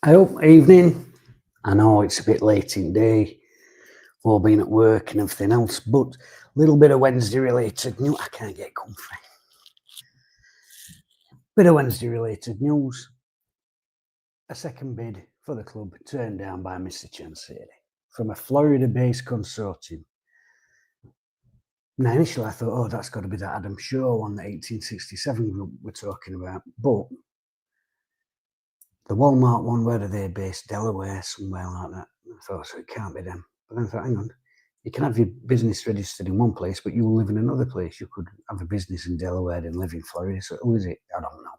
I hope evening. I know it's a bit late in the day, all being at work and everything else, but a little bit of Wednesday related news. I can't get comfy. Bit of Wednesday related news. A second bid for the club turned down by Mr. Chansiri from a Florida-based consortium. Now, initially I thought, oh, that's got to be that Adam Shaw one, the 1867 group we're talking about. But the Walmart one, where are they based? Delaware, somewhere like that. I thought, so it can't be them. But then I thought, hang on, you can have your business registered in one place, but you will live in another place. You could have a business in Delaware and live in Florida. So who is it? I don't know.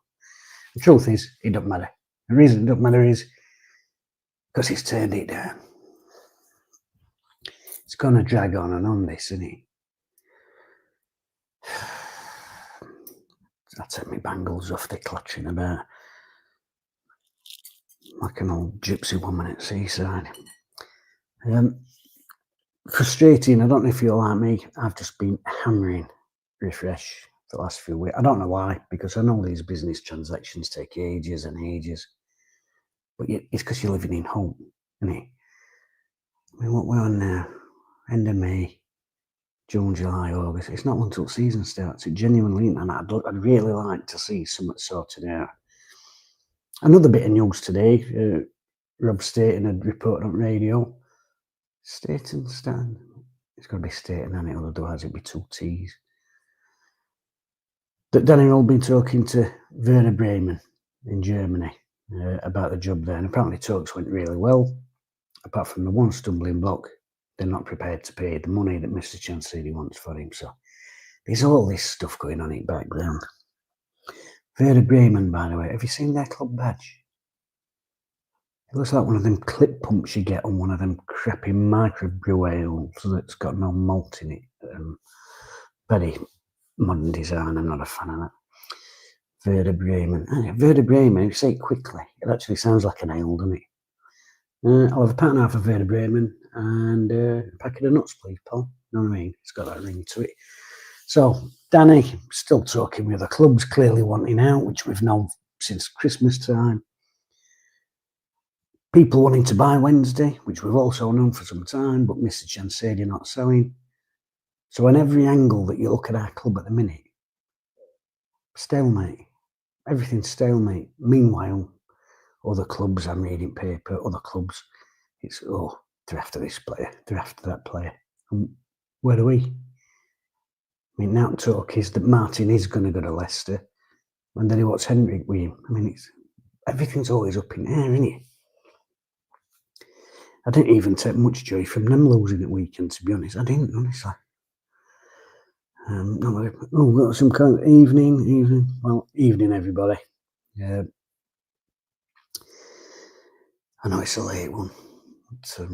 The truth is, it doesn't matter. The reason it doesn't matter is because he's turned it down. It's going to drag on this, isn't it? I take my bangles off, they're clutching about like an old gypsy woman at seaside. Frustrating. I don't know if you're like me. I've just been hammering refresh for the last few weeks. I don't know why, because I know these business transactions take ages and ages. But it's because you're living in hope, isn't it? I mean, what we're on now, end of May, June, July, August. It's not until season starts. It genuinely isn't, and I'd really like to see something sorted out. Another bit of news today. Rob Staten had reported on radio. Staten. It's got to be Staten, and otherwise it'd be two T's. That Daniel had been talking to Werder Bremen in Germany about the job there, and apparently talks went really well. Apart from the one stumbling block, they're not prepared to pay the money that Mr. Chansiri wants for him. So there's all this stuff going on in the background. Werder Bremen, by the way, have you seen their club badge? It looks like one of them clip pumps you get on one of them crappy microbrew ales that's got no malt in it. Very modern design. I'm not a fan of that. Werder Bremen. Werder Bremen, if you say it quickly, it actually sounds like an ale, doesn't it? I'll have a pint and a half of Werder Bremen and a packet of nuts, please, Paul. You know what I mean? It's got that ring to it. So, Danny, still talking with the clubs, clearly wanting out, which we've known since Christmas time. People wanting to buy Wednesday, which we've also known for some time, but Mr. Chansiri not selling. So on every angle that you look at our club at the minute, stalemate. Everything's stalemate. Meanwhile, other clubs, I'm reading paper, other clubs, it's, oh, they're after this player, they're after that player. And where are we? I mean, now talk is that Martin is going to go to Leicester, and then he wants Henrik with him. I mean, everything's always up in the air, isn't it? I didn't even take much joy from them losing at weekend, to be honest. I didn't, honestly. We've got some kind of evening. Well, evening, everybody. I know it's a late one, but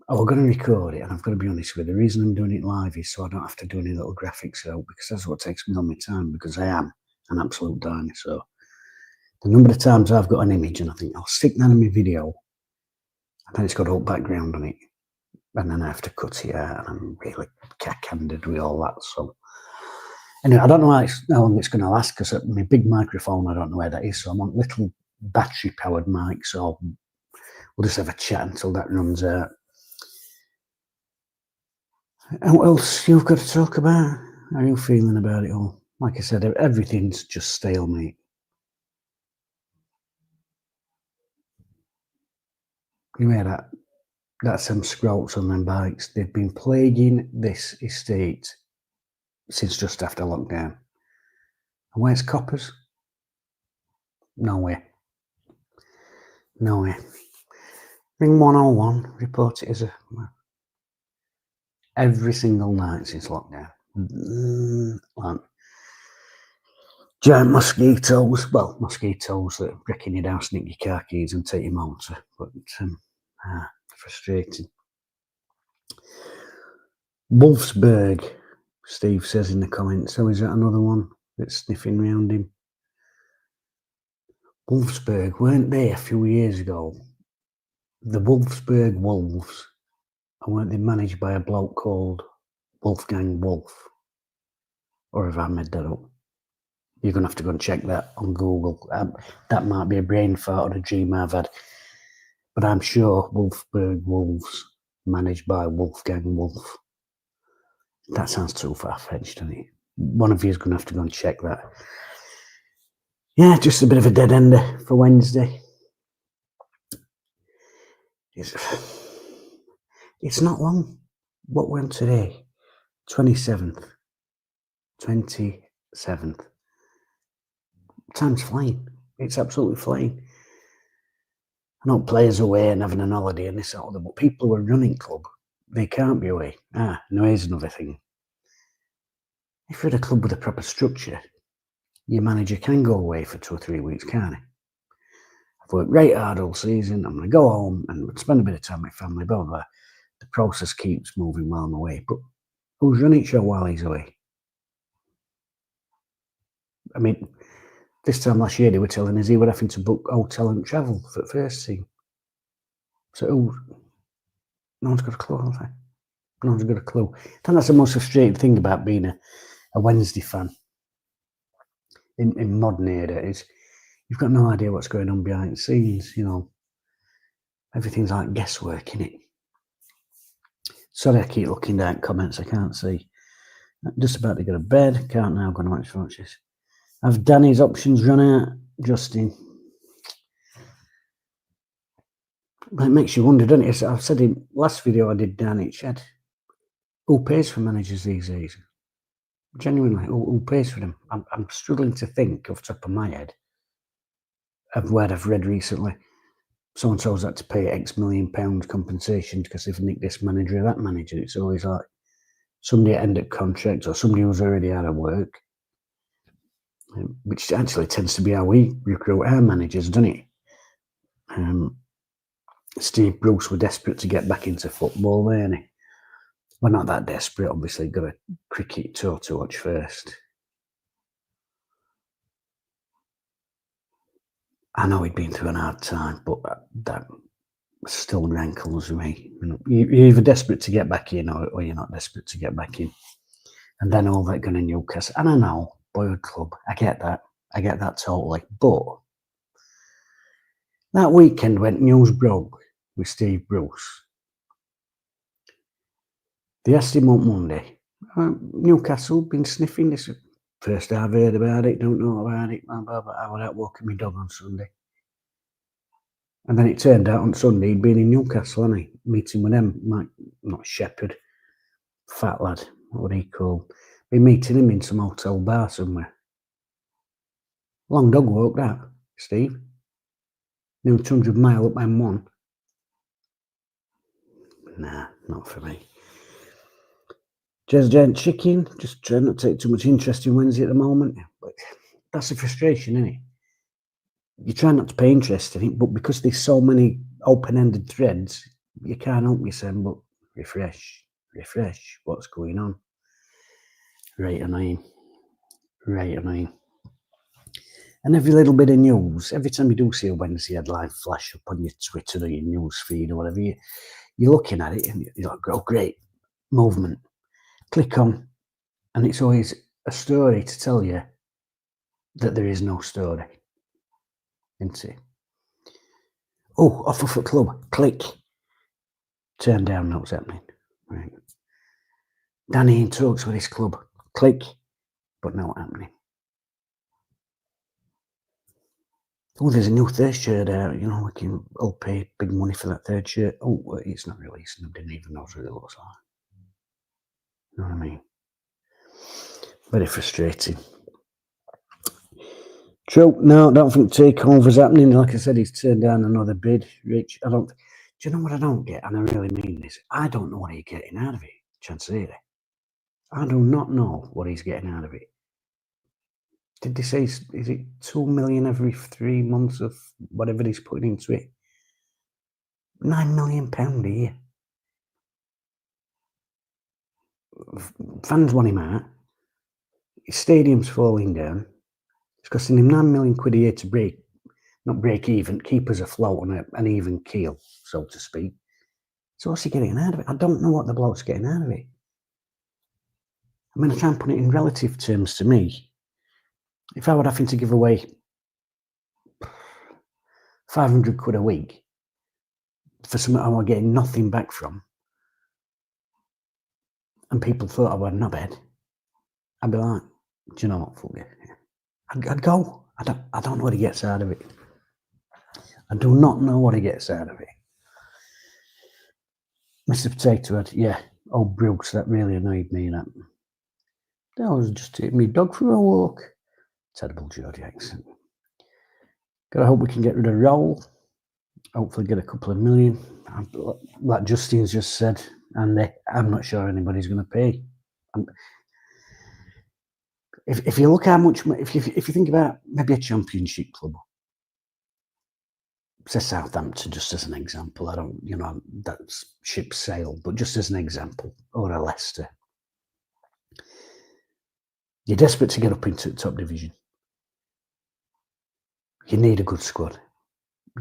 we're going to record it, and I've got to be honest with you. The reason I'm doing it live is so I don't have to do any little graphics out, because that's what takes me on my time, because I am an absolute dinosaur. The number of times I've got an image and I think I'll stick that in my video, and then it's got a background on it, and then I have to cut it out, and I'm really cack-handed with all that. So anyway, I don't know how long it's going to last, because my big microphone, I don't know where that is, so I want little battery-powered mics, so we'll just have a chat until that runs out. And what else you've got to talk about? How are you feeling about it all? Like I said, everything's just stalemate. You hear that? That's them scrouts on them bikes. They've been plaguing this estate since just after lockdown. And where's Coppers? Nowhere. Ring 101, report it as a... Every single night since lockdown. Giant mosquitoes. Well, mosquitoes that break in your house, nick your car keys and take your motor. But frustrating. Wolfsburg, Steve says in the comments. So is that another one that's sniffing round him? Wolfsburg, weren't they a few years ago? The Wolfsburg Wolves, weren't they managed by a bloke called Wolfgang Wolf? Or have I made that up? You're going to have to go and check that on Google. That might be a brain fart or a dream I've had. But I'm sure Wolfsburg Wolves, managed by Wolfgang Wolf. That sounds too far-fetched, doesn't it? One of you is going to have to go and check that. Yeah, just a bit of a dead ender for Wednesday. It's not long. What we're on today? 27th. 27th. Time's flying. It's absolutely flying. I know players are away and having an holiday and this sort of thing, but people who are running club, they can't be away. No, here's another thing. If you're at a club with a proper structure, your manager can go away for 2 or 3 weeks, can't he? I've worked right hard all season. I'm going to go home and spend a bit of time with family, blah, blah, blah. The process keeps moving while I'm away. But who's running show while he's away? I mean, this time last year they were telling us he were having to book hotel and travel for the first team. So no one's got a clue, have they? No one's got a clue. I think that's the most frustrating thing about being a Wednesday fan in modern era is you've got no idea what's going on behind the scenes, you know. Everything's like guesswork, innit? Sorry, I keep looking down at comments, I can't see. I'm just about to go to bed, can't now go to watch watches. Have Danny's options run out? Justin. It makes you wonder, doesn't it? I've said in last video I did Dan, it said, who pays for managers these days? Genuinely, who pays for them? I'm struggling to think off the top of my head of where I've read recently. So-and-so's had to pay X million pounds compensation because they've nicked this manager or that manager. It's always like somebody at end of contract or somebody who's already out of work, which actually tends to be how we recruit our managers, doesn't it? Steve Bruce were desperate to get back into football, weren't he? We're not that desperate, obviously. Got a cricket tour to watch first. I know he'd been through an hard time, but that still rankles with me. You know, you're either desperate to get back in or you're not desperate to get back in. And then all that going to Newcastle. And I know, boyhood club, I get that. I get that totally. But that weekend when news broke with Steve Bruce, they asked him on Monday, Newcastle been sniffing this. First I've heard about it, don't know about it, blah, blah, blah. I was out walking my dog on Sunday. And then it turned out on Sunday he'd been in Newcastle, hadn't he? Meeting with them, not Shepherd, fat lad, what would he call? Been meeting him in some hotel bar somewhere. Long dog walk that, Steve. Nearly 200 mile up M1. Nah, not for me. Jez Gent Chicken, just trying not to take too much interest in Wednesday at the moment. But that's a frustration, isn't it? You try not to pay interest in it, but because there's so many open-ended threads, you can't help yourself but refresh, what's going on. Right annoying. And every little bit of news, every time you do see a Wednesday headline flash up on your Twitter or your news feed or whatever, you're looking at it and you're like, oh, great, movement. Click on, and it's always a story to tell you that there is no story. Isn't it? Oh, offer for club. Click. Turn down, not what's happening. Right. Danny in talks with his club. Click. But not happening. Oh, there's a new third shirt out. You know, we can all pay big money for that third shirt. Oh, it's not releasing. I didn't even know what it looks like. You know what I mean? Very frustrating. True. No, I don't think Takeover's happening. Like I said, he's turned down another bid. Rich, do you know what I don't get? And I really mean this. I don't know what he's getting out of it, Chancery. I do not know what he's getting out of it. Did they say, is it 2 million every 3 months of whatever he's putting into it? £9 million a year. Fans want him out. His stadium's falling down. It's costing him £9 million a year to not break even, keep us afloat on an even keel, so to speak. So what's he getting out of it? I don't know what the bloke's getting out of it. I mean, I try and put it in relative terms to me. If I were having to give away 500 quid a week for something I was getting nothing back from, and people thought I was knobhead, I'd be like, do you know what, fuck it. I'd go. I don't know what he gets out of it. I do not know what he gets out of it. Mr. Potato Head, yeah. Oh, Brooks, that really annoyed me. That I was just taking my dog for a walk. Terrible Geordie accent. Gotta hope we can get rid of Roll. Hopefully get a couple of million. Like Justine's just said, and I'm not sure anybody's going to pay. If you look how much, if you think about maybe a championship club, say Southampton, just as an example. I don't, that's ship sailed, but just as an example, or a Leicester. You're desperate to get up into the top division. You need a good squad.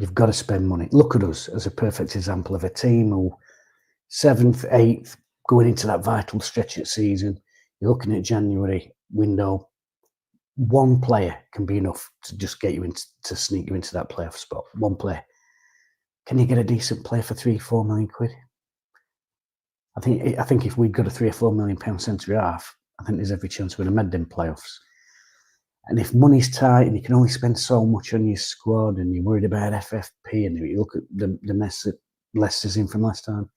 You've got to spend money. Look at us as a perfect example of a team who 7th, 8th, going into that vital stretch of season. You're looking at January window. One player can be enough to just get you into, to sneak you into that playoff spot. One player. Can you get a decent player for £3-4 million quid? I think if we've got a £3 or £4 million centre half, I think there's every chance we're going to make them playoffs. And if money's tight and you can only spend so much on your squad and you're worried about FFP and you look at the mess that Leicester's in from last time,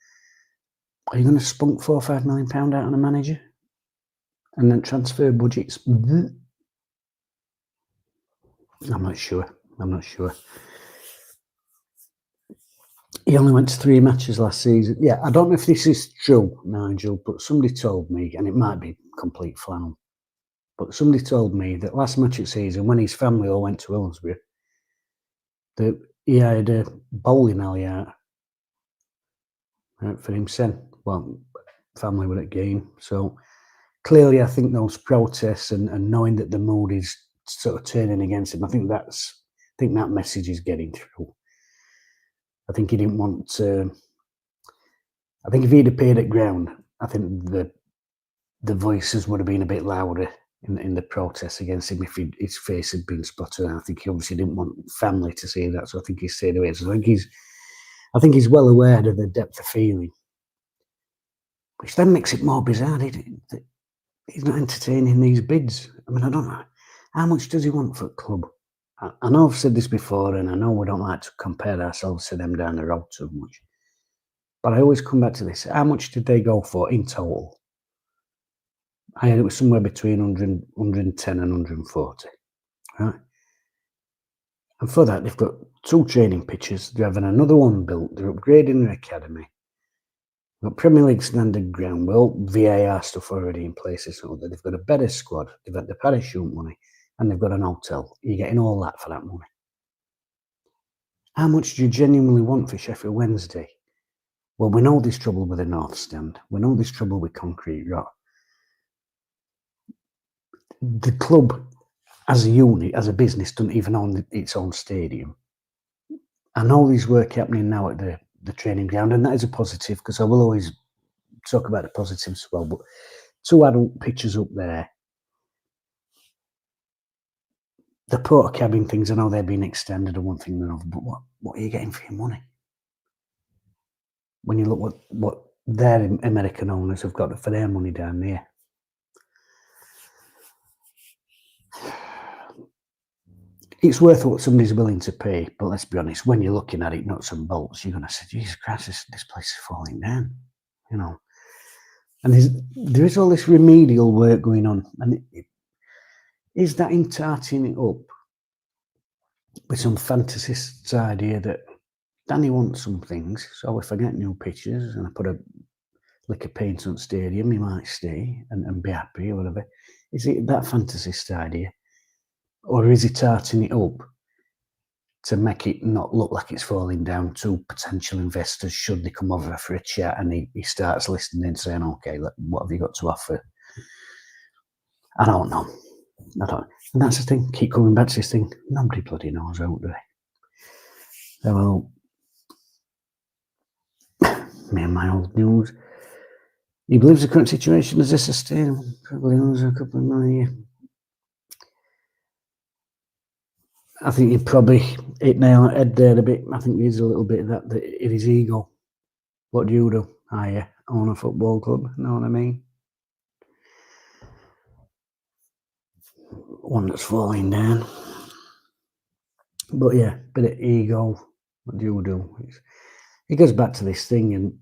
are you going to spunk £4 or £5 million out on a manager? And then transfer budgets? I'm not sure. He only went to 3 matches last season. Yeah, I don't know if this is true, Nigel, but somebody told me, and it might be complete flannel, but somebody told me that last match of season, when his family all went to Hillsborough, that he had a bowling alley out for him son. Well, family were at game. So clearly, I think those protests and knowing that the mood is sort of turning against him, I think that message is getting through. I think he didn't want to. I think if he'd appeared at ground, I think the voices would have been a bit louder in the protests against him if his face had been spotted. I think he obviously didn't want family to see that, so I think he stayed away. So I think he's well aware of the depth of feeling, which then makes it more bizarre. He's not entertaining these bids. I mean, I don't know. How much does he want for a club? I know I've said this before, and I know we don't like to compare ourselves to them down the road too much. But I always come back to this. How much did they go for in total? I had it was somewhere between 110 and 140. Right? And for that, they've got 2 training pitches. They're having another one built. They're upgrading their academy. They've got Premier League standard ground. Well, VAR stuff already in place. They've got a better squad. They've got the parachute money. And they've got an hotel. You're getting all that for that money. How much do you genuinely want for Sheffield Wednesday? Well, we know there's trouble with the North Stand. We know there's trouble with concrete rot. The club, as a unit, as a business, doesn't even own its own stadium. I know there's work happening now at the training ground, and that is a positive, because I will always talk about the positives as well. But 2 adult pitches up there. The porta cabin things, I know they're being extended and one thing and another, but what are you getting for your money? When you look what their American owners have got for their money down there. It's worth what somebody's willing to pay, but let's be honest, when you're looking at it, nuts and bolts, you're going to say, Jesus Christ, this place is falling down, And there is all this remedial work going on, and is that him tarting it up with some fantasist's idea that Danny wants some things, so if I get new pitches and I put a lick of paint on stadium, he might stay and be happy or whatever. Is it that fantasist idea? Or is he tarting it up to make it not look like it's falling down to potential investors should they come over for a chat, and he starts listening and saying, okay, what have you got to offer? I don't know. And that's the thing, keep coming back to this thing. Nobody bloody knows, out there. Well, me and my old news. He believes the current situation is sustainable. Probably lose a couple of million. I think you probably hit nail on the head there a bit. I think there's a little bit of that in his ego. What do you do? I own a football club. Know what I mean? One that's falling down. But yeah, bit of ego. What do you do? It goes back to this thing, and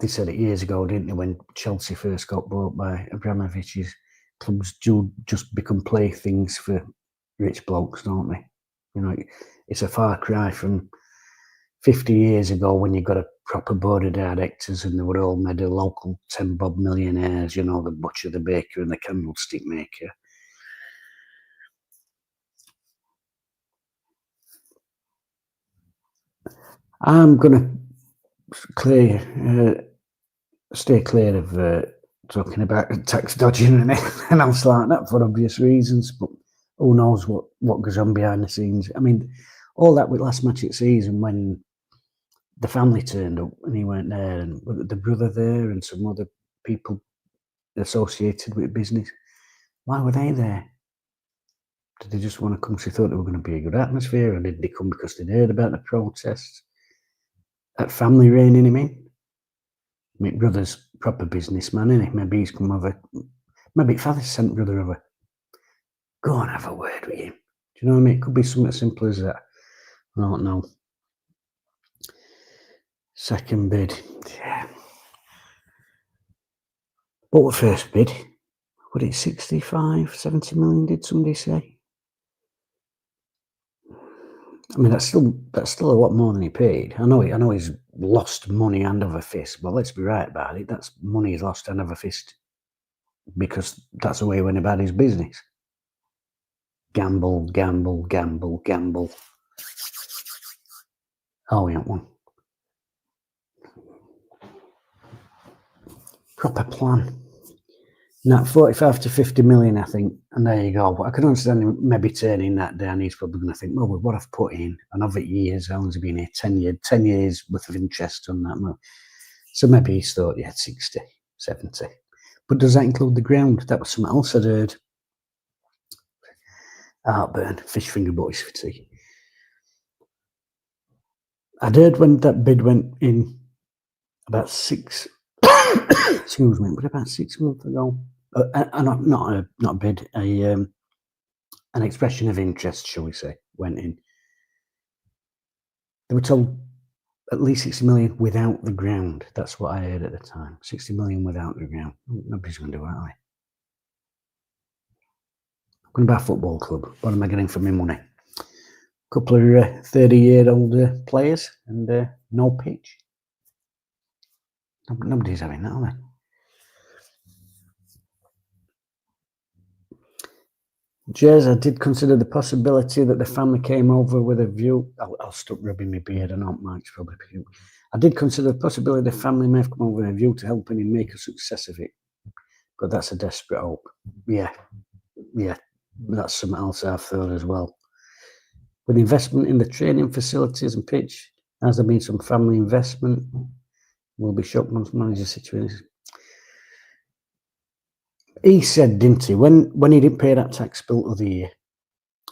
they said it years ago, didn't they? When Chelsea first got bought by Abramovich's clubs, do just become playthings for rich blokes, don't they? You know, it's a far cry from 50 years ago when you got a proper board of directors and they were all made of local 10 bob millionaires, you know, the butcher, the baker, and the candlestick maker. I'm going to stay clear of talking about tax dodging and anything else like that for obvious reasons, but who knows what goes on behind the scenes. I mean, all that with last match of season when the family turned up and he weren't there, and the brother there and some other people associated with business. Why were they there? Did they just want to come because they thought there were going to be a good atmosphere, or did they come because they'd heard about the protests? That family reining him in? My brother's proper businessman, isn't he? Maybe he's come over. Maybe father's sent brother over. Go and have a word with him. Do you know what I mean? It could be something as simple as that. I don't know. Second bid. Yeah. What was first bid? Would it 65, 70 million, did somebody say? I mean, that's still a lot more than he paid. I know he's lost money hand over fist, but let's be right about it. That's money he's lost hand over fist because that's the way he went about his business. Gamble, gamble, gamble, gamble. Oh, we want one. Proper plan. Now, 45 to 50 million, I think, and there you go. But I can understand him maybe turning that down. He's probably going to think, well, with what I've put in, and of it years, how long's he been here? 10 years worth of interest on that. So maybe he's thought, yeah, 60, 70. But does that include the ground? That was something else I'd heard. Heartburn, fish finger boys for tea. I'd heard when that bid went in about excuse me, but about 6 months ago. Not a bid, an expression of interest, shall we say, went in. They were told at least 60 million without the ground. That's what I heard at the time. 60 million without the ground. Nobody's going to do that, are they? I'm going to buy a football club. What am I getting for my money? A couple of 30-year-old players and no pitch. Nobody's having that, are they? Jez, I did consider the possibility that the family came over with a view. I'll stop rubbing my beard. I know Mike's probably. I did consider the possibility the family may have come over with a view to helping him make a success of it, but that's a desperate hope. Yeah, that's something else I've thought as well. With investment in the training facilities and pitch, has there been some family investment? Will be shocked once manager situation. He said, didn't he, when he didn't pay that tax bill of the year?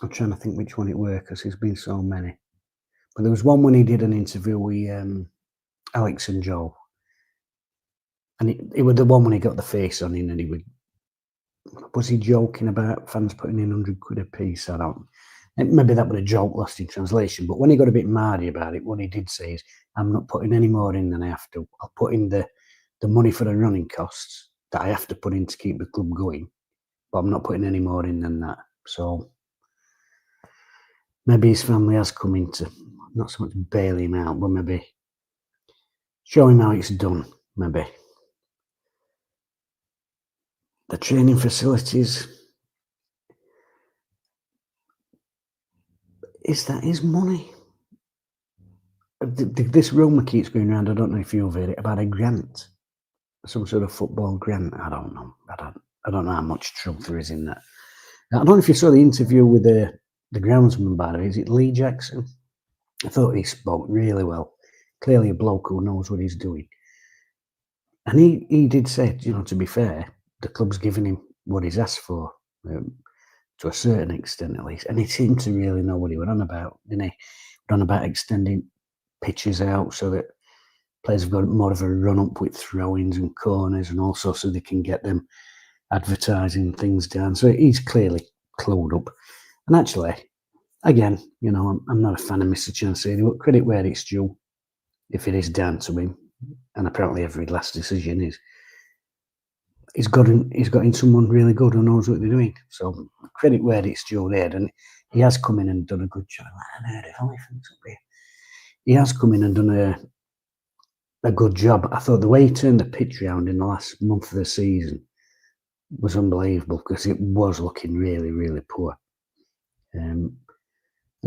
I'm trying to think which one it were because there's been so many. But there was one when he did an interview with Alex and Joe, and it was the one when he got the face on him, and was he joking about fans putting in 100 quid a piece? I don't. Maybe that was a joke lost in translation. But when he got a bit mardy about it, what he did say is, "I'm not putting any more in than I have to. I'll put in the money for the running costs that I have to put in to keep the club going, but I'm not putting any more in than that." So maybe his family has come in to not so much bail him out, but maybe show him how it's done, maybe. The training facilities, is that his money? This rumour keeps going around, I don't know if you've heard it, about a grant. Some sort of football grant. I don't know. I don't know how much truth there is in that. I don't know if you saw the interview with the groundsman, by the way. Is it Lee Jackson? I thought he spoke really well. Clearly a bloke who knows what he's doing. And he did say, to be fair, the club's given him what he's asked for. to a certain extent at least. And he seemed to really know what he was on about, didn't he? On about extending pitches out so that players have got more of a run up with throw-ins and corners and also so they can get them advertising things down. So he's clearly clued up. And actually, again, I'm not a fan of Mr. Chansiri, but credit where it's due, if it is down to him, and apparently every last decision is, he's got in someone really good who knows what they're doing. So credit where it's due there, and he has come in and done a good job. He has come in and done a good job. I thought the way he turned the pitch round in the last month of the season was unbelievable because it was looking really, really poor. And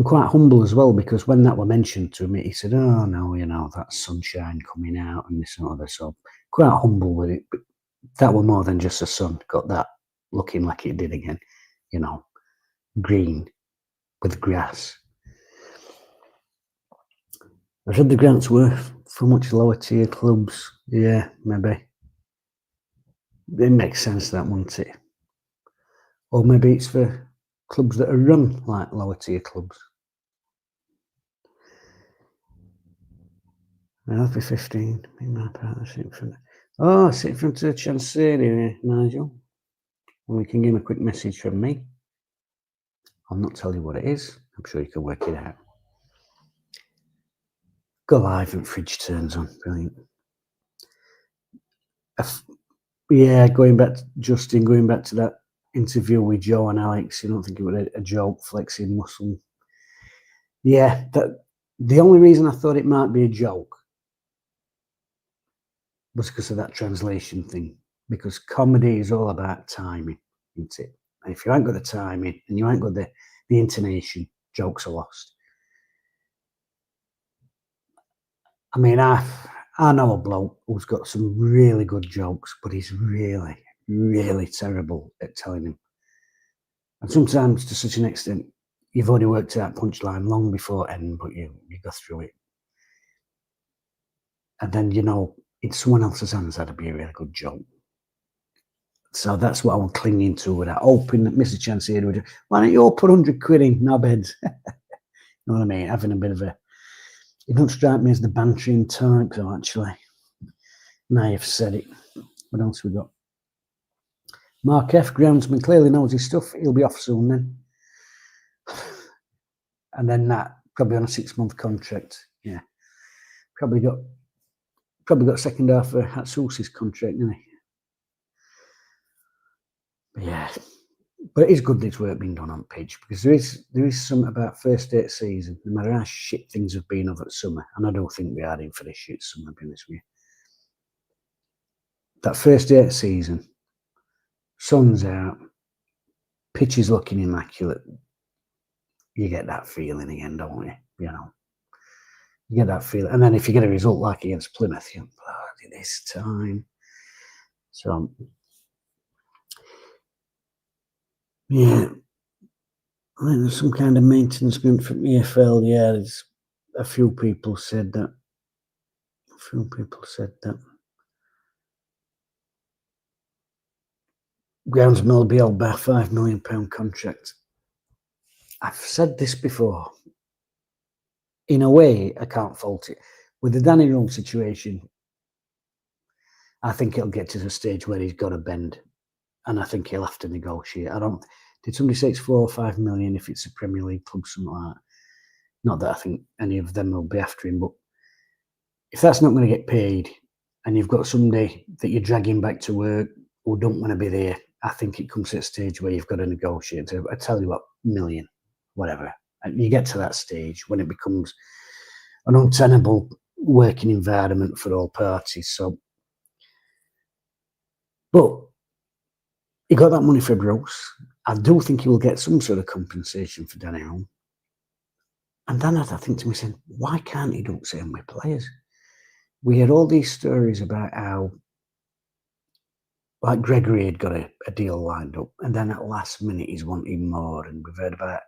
quite humble as well, because when that were mentioned to me, he said, "Oh no, that's sunshine coming out and this and other." So quite humble with it. But that were more than just the sun. Got that looking like it did again, green with grass. I said the grants were for much lower tier clubs. Yeah, maybe. It makes sense, that, wouldn't it? Or maybe it's for clubs that are run like lower tier clubs. I'll be 15. In my partnership. Oh, sit in front of Chansiri, Nigel. And we can give him a quick message from me. I'll not tell you what it is. I'm sure you can work it out. Go live and fridge turns on. Brilliant. Yeah, going back to that interview with Joe and Alex, you don't think it was a joke, flexing muscle? Yeah, the only reason I thought it might be a joke was because of that translation thing. Because comedy is all about timing, isn't it? And if you ain't got the timing and you ain't got the intonation, jokes are lost. I mean, I know a bloke who's got some really good jokes, but he's really, really terrible at telling them. And sometimes to such an extent, you've already worked out punchline long before end, but you go through it. And then, it's someone else's hands that'd be a really good joke. So that's what I'm clinging to with that. Hoping that Mr. Chansiri would, why don't you all put 100 quid in? No beds. You know what I mean? Having a bit of a, it don't strike me as the bantering type, though, actually. Now you've said it. What else we got? Mark F. Groundsman clearly knows his stuff. He'll be off soon then. And then that, probably on a 6-month contract. Yeah. Probably got second half of Hatsusi's contract, didn't he? But yeah. But it is good that it's work being done on pitch, because there is something about first day of season, no matter how shit things have been over the summer, and I don't think we are in for this shit summer, to be honest with you. That first day of season, sun's out, pitch is looking immaculate. You get that feeling again, don't you? You get that feeling. And then if you get a result like against Plymouth, you think, bloody this time. So, yeah. I think there's some kind of maintenance grant from EFL. Yeah, there's a few people said that. Groundsman will be held by a £5 million contract. I've said this before. In a way, I can't fault it. With the Danny Rome situation, I think it'll get to the stage where he's got to bend, and I think he'll have to negotiate. Did somebody say it's 4 or 5 million if it's a Premier League club, something like that? Not that I think any of them will be after him, but if that's not going to get paid, and you've got somebody that you're dragging back to work who don't want to be there, I think it comes to a stage where you've got to negotiate. I tell you what, million, whatever. And you get to that stage when it becomes an untenable working environment for all parties. So, but he got that money for Bruce. I do think he will get some sort of compensation for Danny Rome. And then I think to myself, why can't he do the same with players? We had all these stories about how, like, Gregory had got a deal lined up, and then at last minute he's wanting more. And we've heard about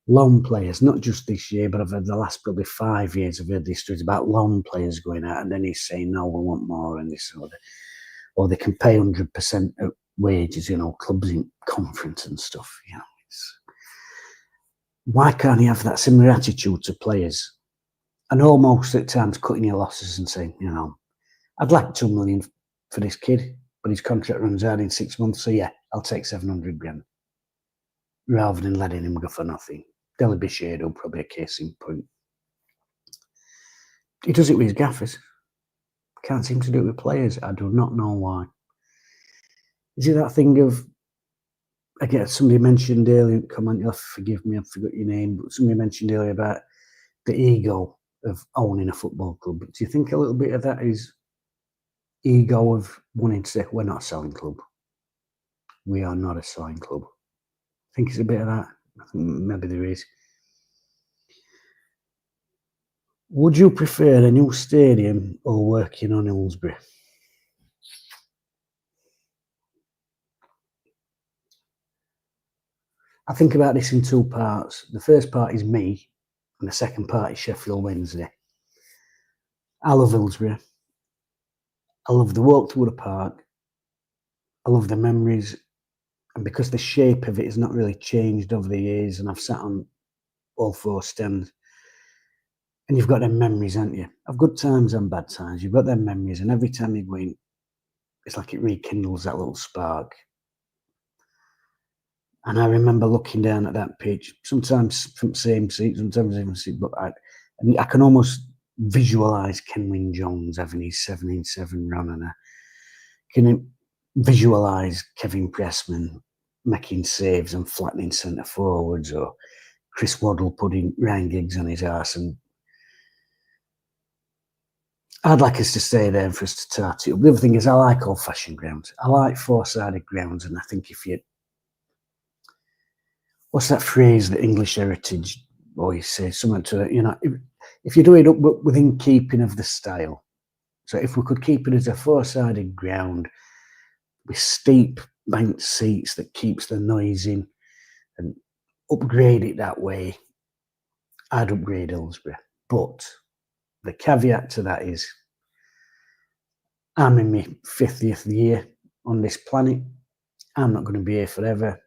loan players, not just this year, but over the last probably 5 years, I've heard these stories about loan players going out, and then he's saying, no, we want more, and this or they can pay 100% of wages, clubs in conference and stuff. Why can't he have that similar attitude to players? And almost at times cutting your losses and saying, I'd like 2 million for this kid, but his contract runs out in 6 months, so yeah, I'll take 700 grand. Rather than letting him go for nothing. Deli Bichedo, probably a case in point. He does it with his gaffers. Can't seem to do it with players. I do not know why. Is it that thing of, again, somebody mentioned earlier, comment, you'll have to forgive me, I forgot your name, but somebody mentioned earlier about the ego of owning a football club. Do you think a little bit of that is ego of wanting to say, we're not a selling club? We are not a selling club. I think it's a bit of that. I think maybe there is. Would you prefer a new stadium or working on Hillsbury? I think about this in two parts. The first part is me, and the second part is Sheffield Wednesday. I love Hillsbury. I love the walk to Wood Park. I love the memories. And because the shape of it has not really changed over the years, and I've sat on all four stands, and you've got them memories, haven't you? Of good times and bad times. You've got them memories, and every time you go in, it's like it rekindles that little spark. And I remember looking down at that pitch, sometimes from the same seat, sometimes even seat, but I can almost visualise Kenwyn Jones having his 7-in-7 run, and I can visualise Kevin Pressman making saves and flattening centre forwards, or Chris Waddle putting Ryan Giggs on his arse. And I'd like us to stay there and for us to tart it up. The other thing is, I like old-fashioned grounds. I like four-sided grounds, and I think if you... What's that phrase that English heritage boys say? Something to, if you do it up within keeping of the style. So if we could keep it as a four-sided ground with steep banked seats that keeps the noise in and upgrade it that way, I'd upgrade Hillsbury. But the caveat to that is I'm in my 50th year on this planet. I'm not going to be here forever.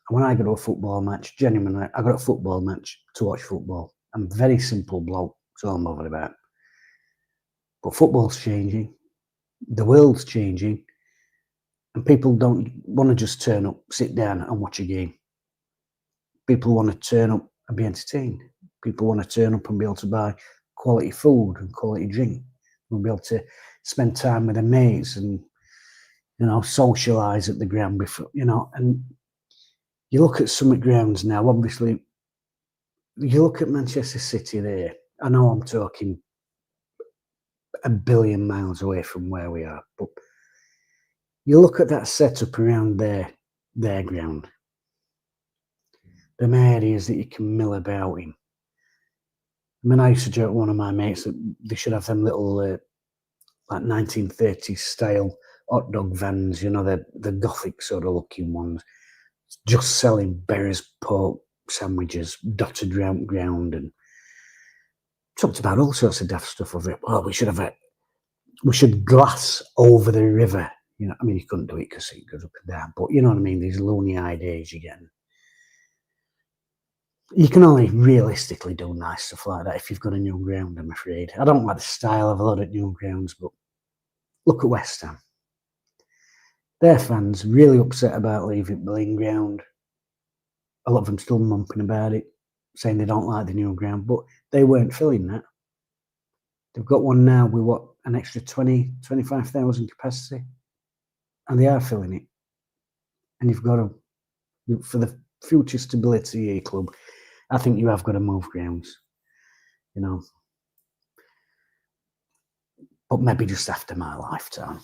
And when I go to a football match, genuinely, I go to a football match to watch football. I'm a very simple bloke. That's all I'm bothered about. But football's changing. The world's changing. And people don't want to just turn up, sit down and watch a game. People want to turn up and be entertained. People want to turn up and be able to buy quality food and quality drink. And be able to spend time with their mates and, socialise at the ground before, and you look at some grounds now, obviously, you look at Manchester City there. I know I'm talking a billion miles away from where we are, but you look at that setup around their ground, them areas that you can mill about in. I mean, I used to joke with one of my mates that they should have them little, like 1930s style hot dog vans, the Gothic sort of looking ones, just selling Berries pork sandwiches dotted round ground, and talked about all sorts of daft stuff of it. Well, we should glass over the river. You couldn't do it because it goes up and down, but you know what I mean? These loony ideas you're getting. You can only realistically do nice stuff like that if you've got a new ground, I'm afraid. I don't like the style of a lot of new grounds, but look at West Ham. Their fans really upset about leaving Boleyn Ground. A lot of them still mumping about it, saying they don't like the new ground, but they weren't filling that. They've got one now with an extra 25,000 capacity, and they are filling it. And you've got to, for the future stability of your club, I think you have got to move grounds, but maybe just after my lifetime.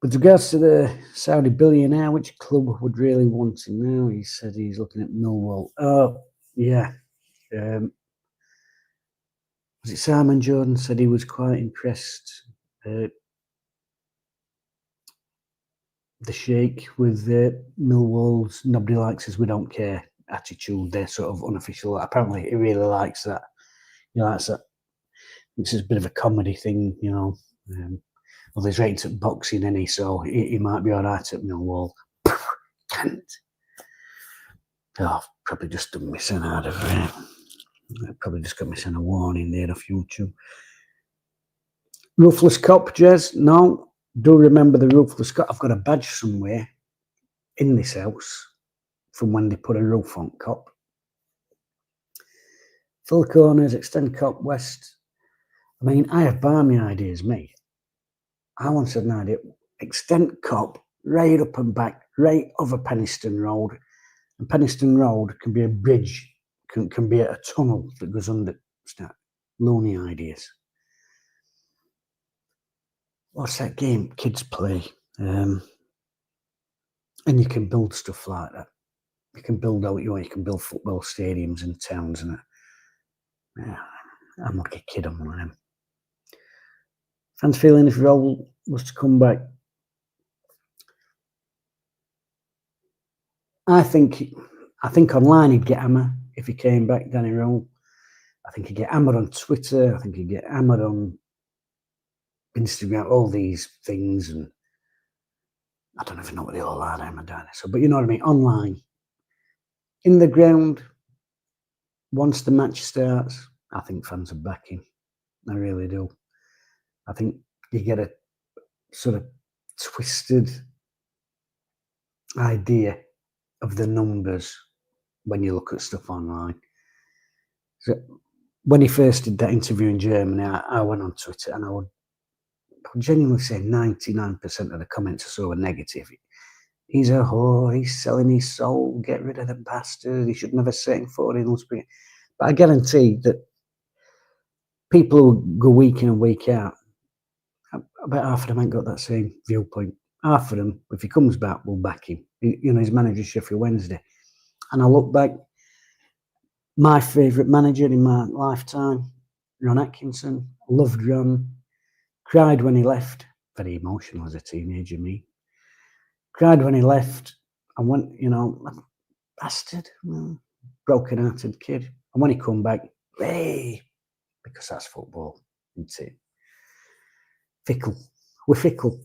With regards to the Saudi billionaire, which club would really want him now? He said he's looking at Millwall. Oh, yeah. Was it Simon Jordan said he was quite impressed, the Sheikh, with Millwall's nobody likes us, we don't care attitude. They're sort of unofficial. Apparently, he really likes that. He likes that. It's a bit of a comedy thing, well, there's rates at boxing, so he might be all right at Millwall. Can't. Oh, I've probably just done missing out of I probably just got missing a warning there off YouTube. Ruthless Cop, Jez? No. Do remember the Ruthless Cop? I've got a badge somewhere in this house from when they put a roof on Cop. Full corners, extend Cop west. I mean, I have barmy ideas, me. I once had an idea. Extend Cop right up and back, right over Penistone Road. And Penistone Road can be a bridge, can be a tunnel that goes under. Loony ideas. What's that game kids play? And you can build stuff like that. You can build out you can build football stadiums in towns and yeah, I'm like a kid on one of them. Fans feeling if Roll was to come back. I think online he'd get hammered if he came back, Danny Roll. I think he'd get hammered on Twitter. I think he'd get hammered on Instagram, all these things, and I don't even know what they all are. I'm a dinosaur, but you know what I mean. Online, in the ground, once the match starts, I think fans are backing. I really do. I think you get a sort of twisted idea of the numbers when you look at stuff online. So when he first did that interview in Germany, I went on Twitter and I would genuinely say 99% of the comments I saw were negative. He's a whore, he's selling his soul, get rid of the bastard, he should never set in foot in Spring. But I guarantee that people who go week in and week out, about half of them ain't got that same viewpoint. Half of them, if he comes back, will back him. He's manager Sheffield Wednesday. And I look back, my favourite manager in my lifetime, Ron Atkinson. Loved Ron. Cried when he left. Very emotional as a teenager, me. Cried when he left. And went, bastard. Broken-hearted kid. And when he come back, hey, because that's football, isn't it? Fickle. We're fickle.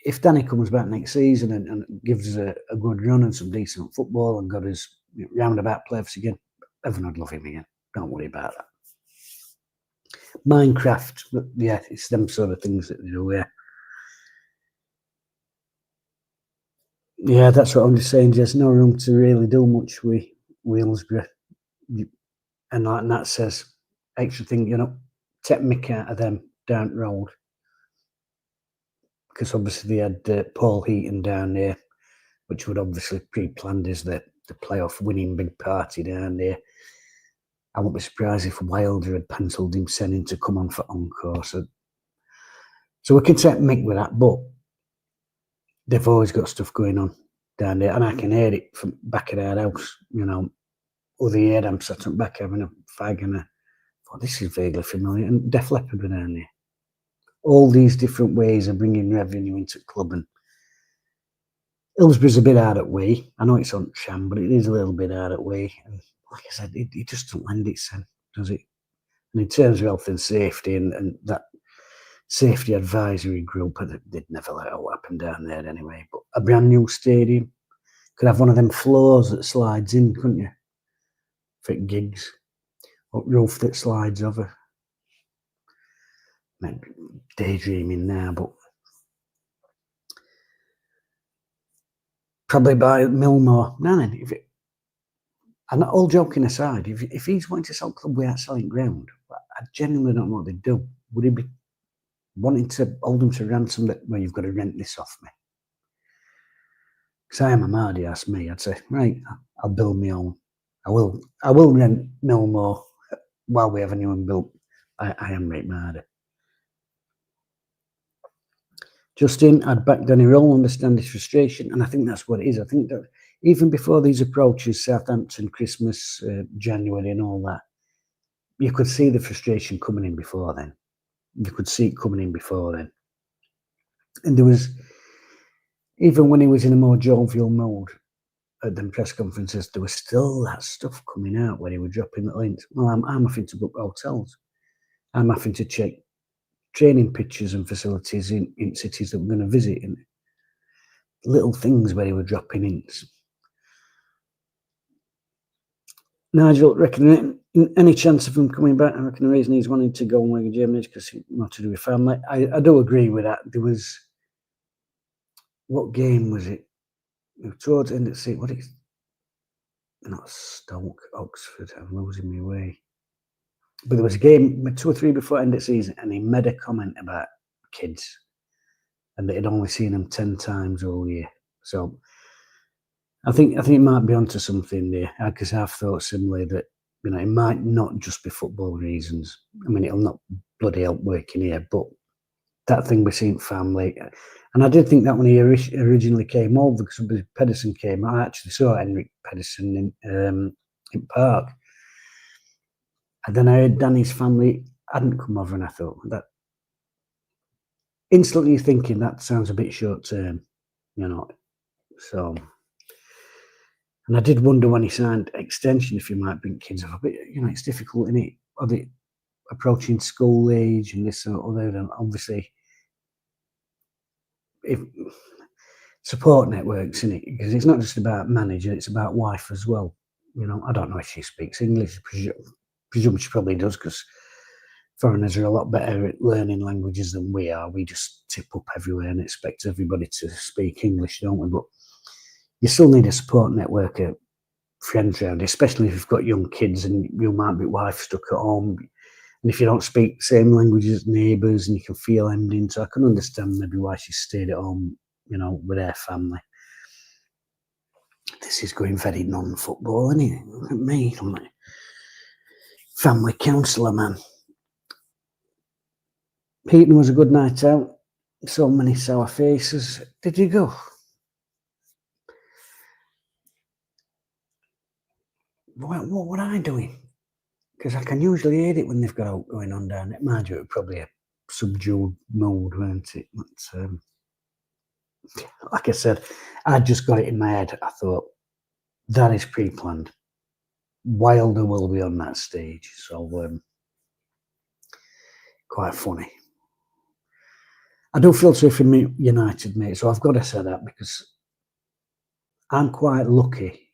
If Danny comes back next season and gives us a good run and some decent football and got his roundabout playoffs again, everyone would love him again. Don't worry about that. Minecraft, yeah, it's them sort of things that they do, yeah. Yeah, that's what I'm just saying. There's no room to really do much with Hillsborough. And like that says, extra thing, take mick out of them down the road. Because obviously they had Paul Heaton down there, which would obviously pre-planned as the playoff winning big party down there. I wouldn't be surprised if Wilder had penciled him sending to come on for encore. So we can take mick with that, but they've always got stuff going on down there, and I can hear it from back at our house. Other year I'm sat up back having a fag, and I thought this is vaguely familiar. And Def Leppard were down there. All these different ways of bringing revenue into the club, and Hillsborough's a bit out of way. I know it's on sham, but it is a little bit out of way. And like I said, it just doesn't lend itself, does it? And in terms of health and safety and that safety advisory group, they'd never let it all happen down there anyway. But a brand new stadium could have one of them floors that slides in, couldn't you? For gigs, or roof that slides over. I'm daydreaming now, but probably by Millmore. And all joking aside, if he's wanting to sell the club without selling ground, I genuinely don't know what they'd do. Would he be wanting to hold them to ransom that, well, you've got to rent this off me? Because I am a mardy, ask me. I'd say, right, I'll build my own. I will rent Millmore while we have a new one built. I am right mardy. Justin, I'd back Danny Roll, understand his frustration, and I think that's what it is. I think that even before these approaches, Southampton, Christmas, January and all that, you could see the frustration coming in before then. You could see it coming in before then. And there was, even when he was in a more jovial mode at the press conferences, there was still that stuff coming out where he was dropping the links. Well, I'm having to book hotels. I'm having to check training pitches and facilities in cities that we're going to visit, and little things where he were dropping hints. Nigel, reckon any chance of him coming back? I reckon the reason he's wanting to go and work in Germany is because he wanted to do with family. I do agree with that. There was, what game was it? Towards the end of the season, what is, not Stoke, Oxford, I'm losing my way. But there was a game 2 or 3 before end of the season, and he made a comment about kids and that he'd only seen them 10 times all year. So I think it might be onto something there, because I've thought similarly that, it might not just be football reasons. I mean, it'll not bloody help working here, but that thing we're seeing family. And I did think that when he originally came over, because Pedersen came, I actually saw Henrik Pedersen in Park. And then I heard Danny's family hadn't come over, and I thought that instantly thinking that sounds a bit short term, So, and I did wonder when he signed extension if he might bring kids over, but it's difficult, isn't it? Are they approaching school age and this or other? And obviously, if support networks, isn't it? Because it's not just about manager; it's about wife as well. I don't know if she speaks English. Presume she probably does, because foreigners are a lot better at learning languages than we are. We just tip up everywhere and expect everybody to speak English, don't we? But you still need a support network of friends around, especially if you've got young kids and you might be wife stuck at home. And if you don't speak the same language as neighbours and you can feel hemmed in, so I can understand maybe why she stayed at home, with her family. This is going very non-football, isn't it? Look at me, I'm like family counsellor, man. Heaton was a good night out. So many sour faces. Did you go? What were I doing? Because I can usually hear it when they've got out going on down at Mind you, it was probably a subdued mood, weren't it? But, like I said, I just got it in my head. I thought, that is pre-planned. Wilder will be on that stage. So, quite funny. I do feel sorry for me, United, mate. So I've got to say that, because I'm quite lucky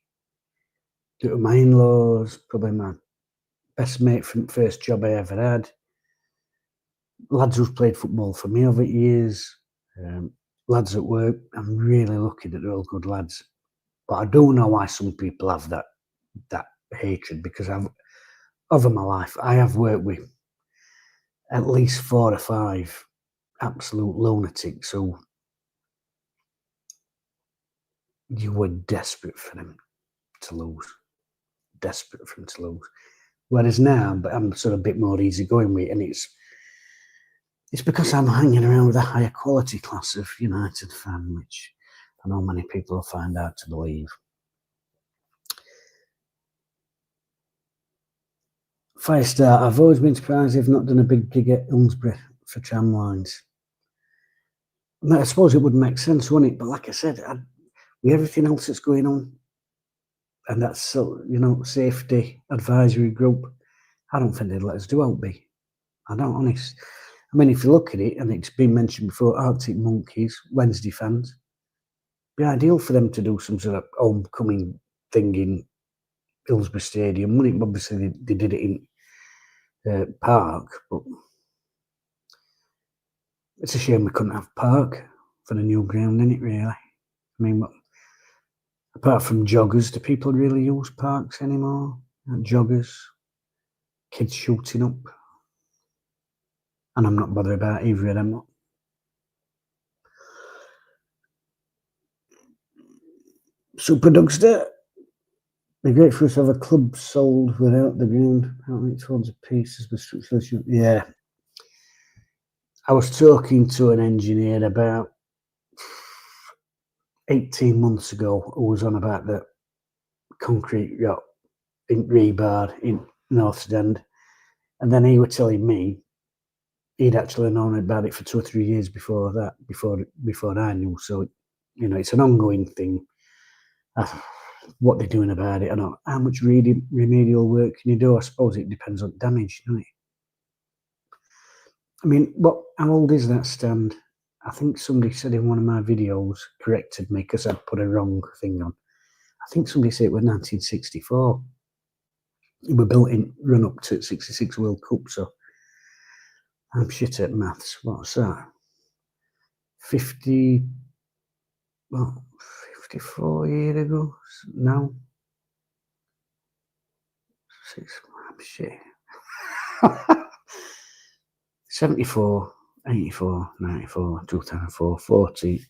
that my in-laws, probably my best mate from the first job I ever had, lads who've played football for me over years, lads at work. I'm really lucky that they're all good lads. But I don't know why some people have that hatred, because over my life, I have worked with at least 4 or 5 absolute lunatics who you were desperate for them to lose. Desperate for them to lose. Whereas now, but I'm sort of a bit more easygoing with it, and it's because I'm hanging around with a higher quality class of United fan, which I know many people will find out to believe. Firestar, I've always been surprised they've not done a big gig at Unsbury for tram lines. I suppose it would make sense, wouldn't it? But like I said, with everything else that's going on, and that's safety advisory group, I don't think they'd let us do Outby. I don't, honest. I mean, if you look at it, and it's been mentioned before, Arctic Monkeys, Wednesday fans, it'd be ideal for them to do some sort of homecoming thing in Hillsborough Stadium, wouldn't it? Obviously, they did it in Park, but it's a shame we couldn't have Park for the new ground, isn't it, really? I mean, apart from joggers, do people really use parks anymore? Joggers, kids shooting up. And I'm not bothered about either of them. Super Dugster. It'd be great for us to have a club sold without the ground. Outreach towards a piece as the structural issue. Yeah. I was talking to an engineer about 18 months ago who was on about the concrete yacht in rebar in North End. And then he was telling me he'd actually known about it for 2 or 3 years before that, before I knew. So, it's an ongoing thing. What they're doing about it, I don't know. How much remedial work can you do? I suppose it depends on damage, doesn't it? I mean, how old is that stand? I think somebody said in one of my videos, corrected me because I'd put a wrong thing on. I think somebody said it was 1964. It were built in run up to 66 World Cup, so I'm shit at maths. What's that? 50, well, 54 years ago now. I'm shit. 74, 84, 94, 2004, 40.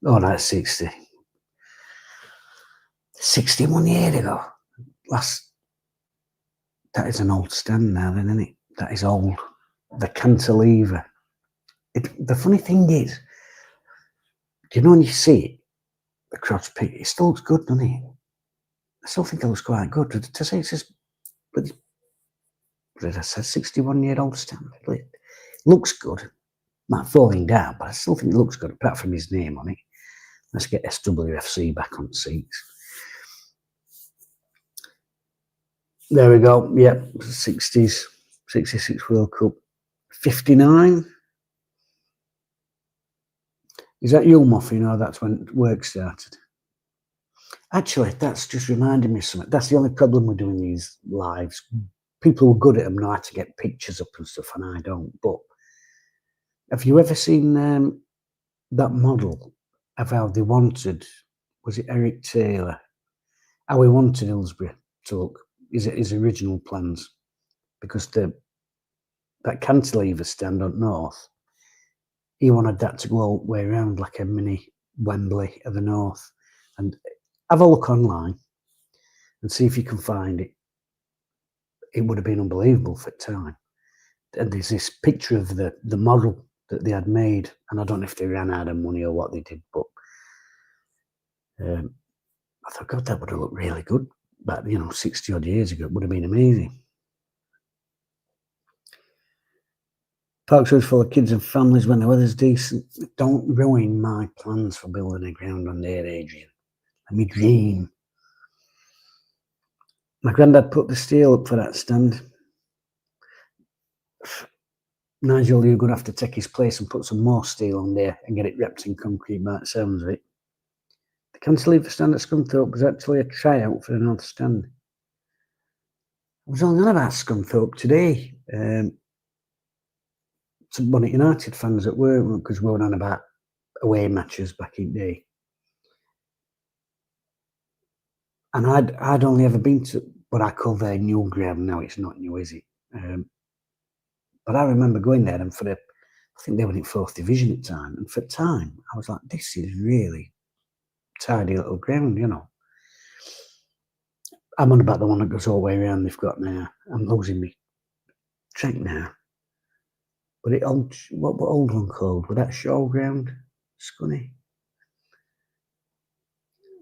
Oh, that's 60. 61 years ago. That is an old stand now, then, isn't it? That is old. The cantilever. The funny thing is, you know, when you see it, the cross pick, it still looks good, doesn't it? I still think it looks quite good. To say it's just, but what did I say, 61-year-old stand? It looks good. Might falling down, but I still think it looks good, apart from his name on it. Let's get SWFC back on seats. There we go. Yep, 60s, 66 World Cup. 59. Is that you, Muffy? No, that's when work started. Actually, that's just reminded me of something. That's the only problem with doing these lives. People who are good at them know how to get pictures up and stuff, and I don't. But have you ever seen that model of how they wanted, was it Eric Taylor, how he wanted Hillsborough to look, his original plans? Because that cantilever stand up north, he wanted that to go all the way around like a mini Wembley of the north. And have a look online and see if you can find it. It would have been unbelievable for the time. And there's this picture of the model that they had made, and I don't know if they ran out of money or what they did, but I thought, God, that would have looked really good back, 60 odd years ago. It would have been amazing. Parks are full of kids and families when the weather's decent. Don't ruin my plans for building a ground on there, Adrian. Let me dream. My granddad put the steel up for that stand. Nigel, you're going to have to take his place and put some more steel on there and get it wrapped in concrete by the sounds of it. The cantilever stand at Scunthorpe was actually a tryout for the North Stand. I was only on about Scunthorpe today. Some Bonnet United fans at work, because we were on about away matches back in the day. And I'd only ever been to what I call their new ground. Now it's not new, is it? But I remember going there, and I think they were in 4th division at the time. And for the time, I was like, this is really tidy little ground, I'm on about the one that goes all the way around they've got now. I'm losing me track now. But what old one called? Was that Showground?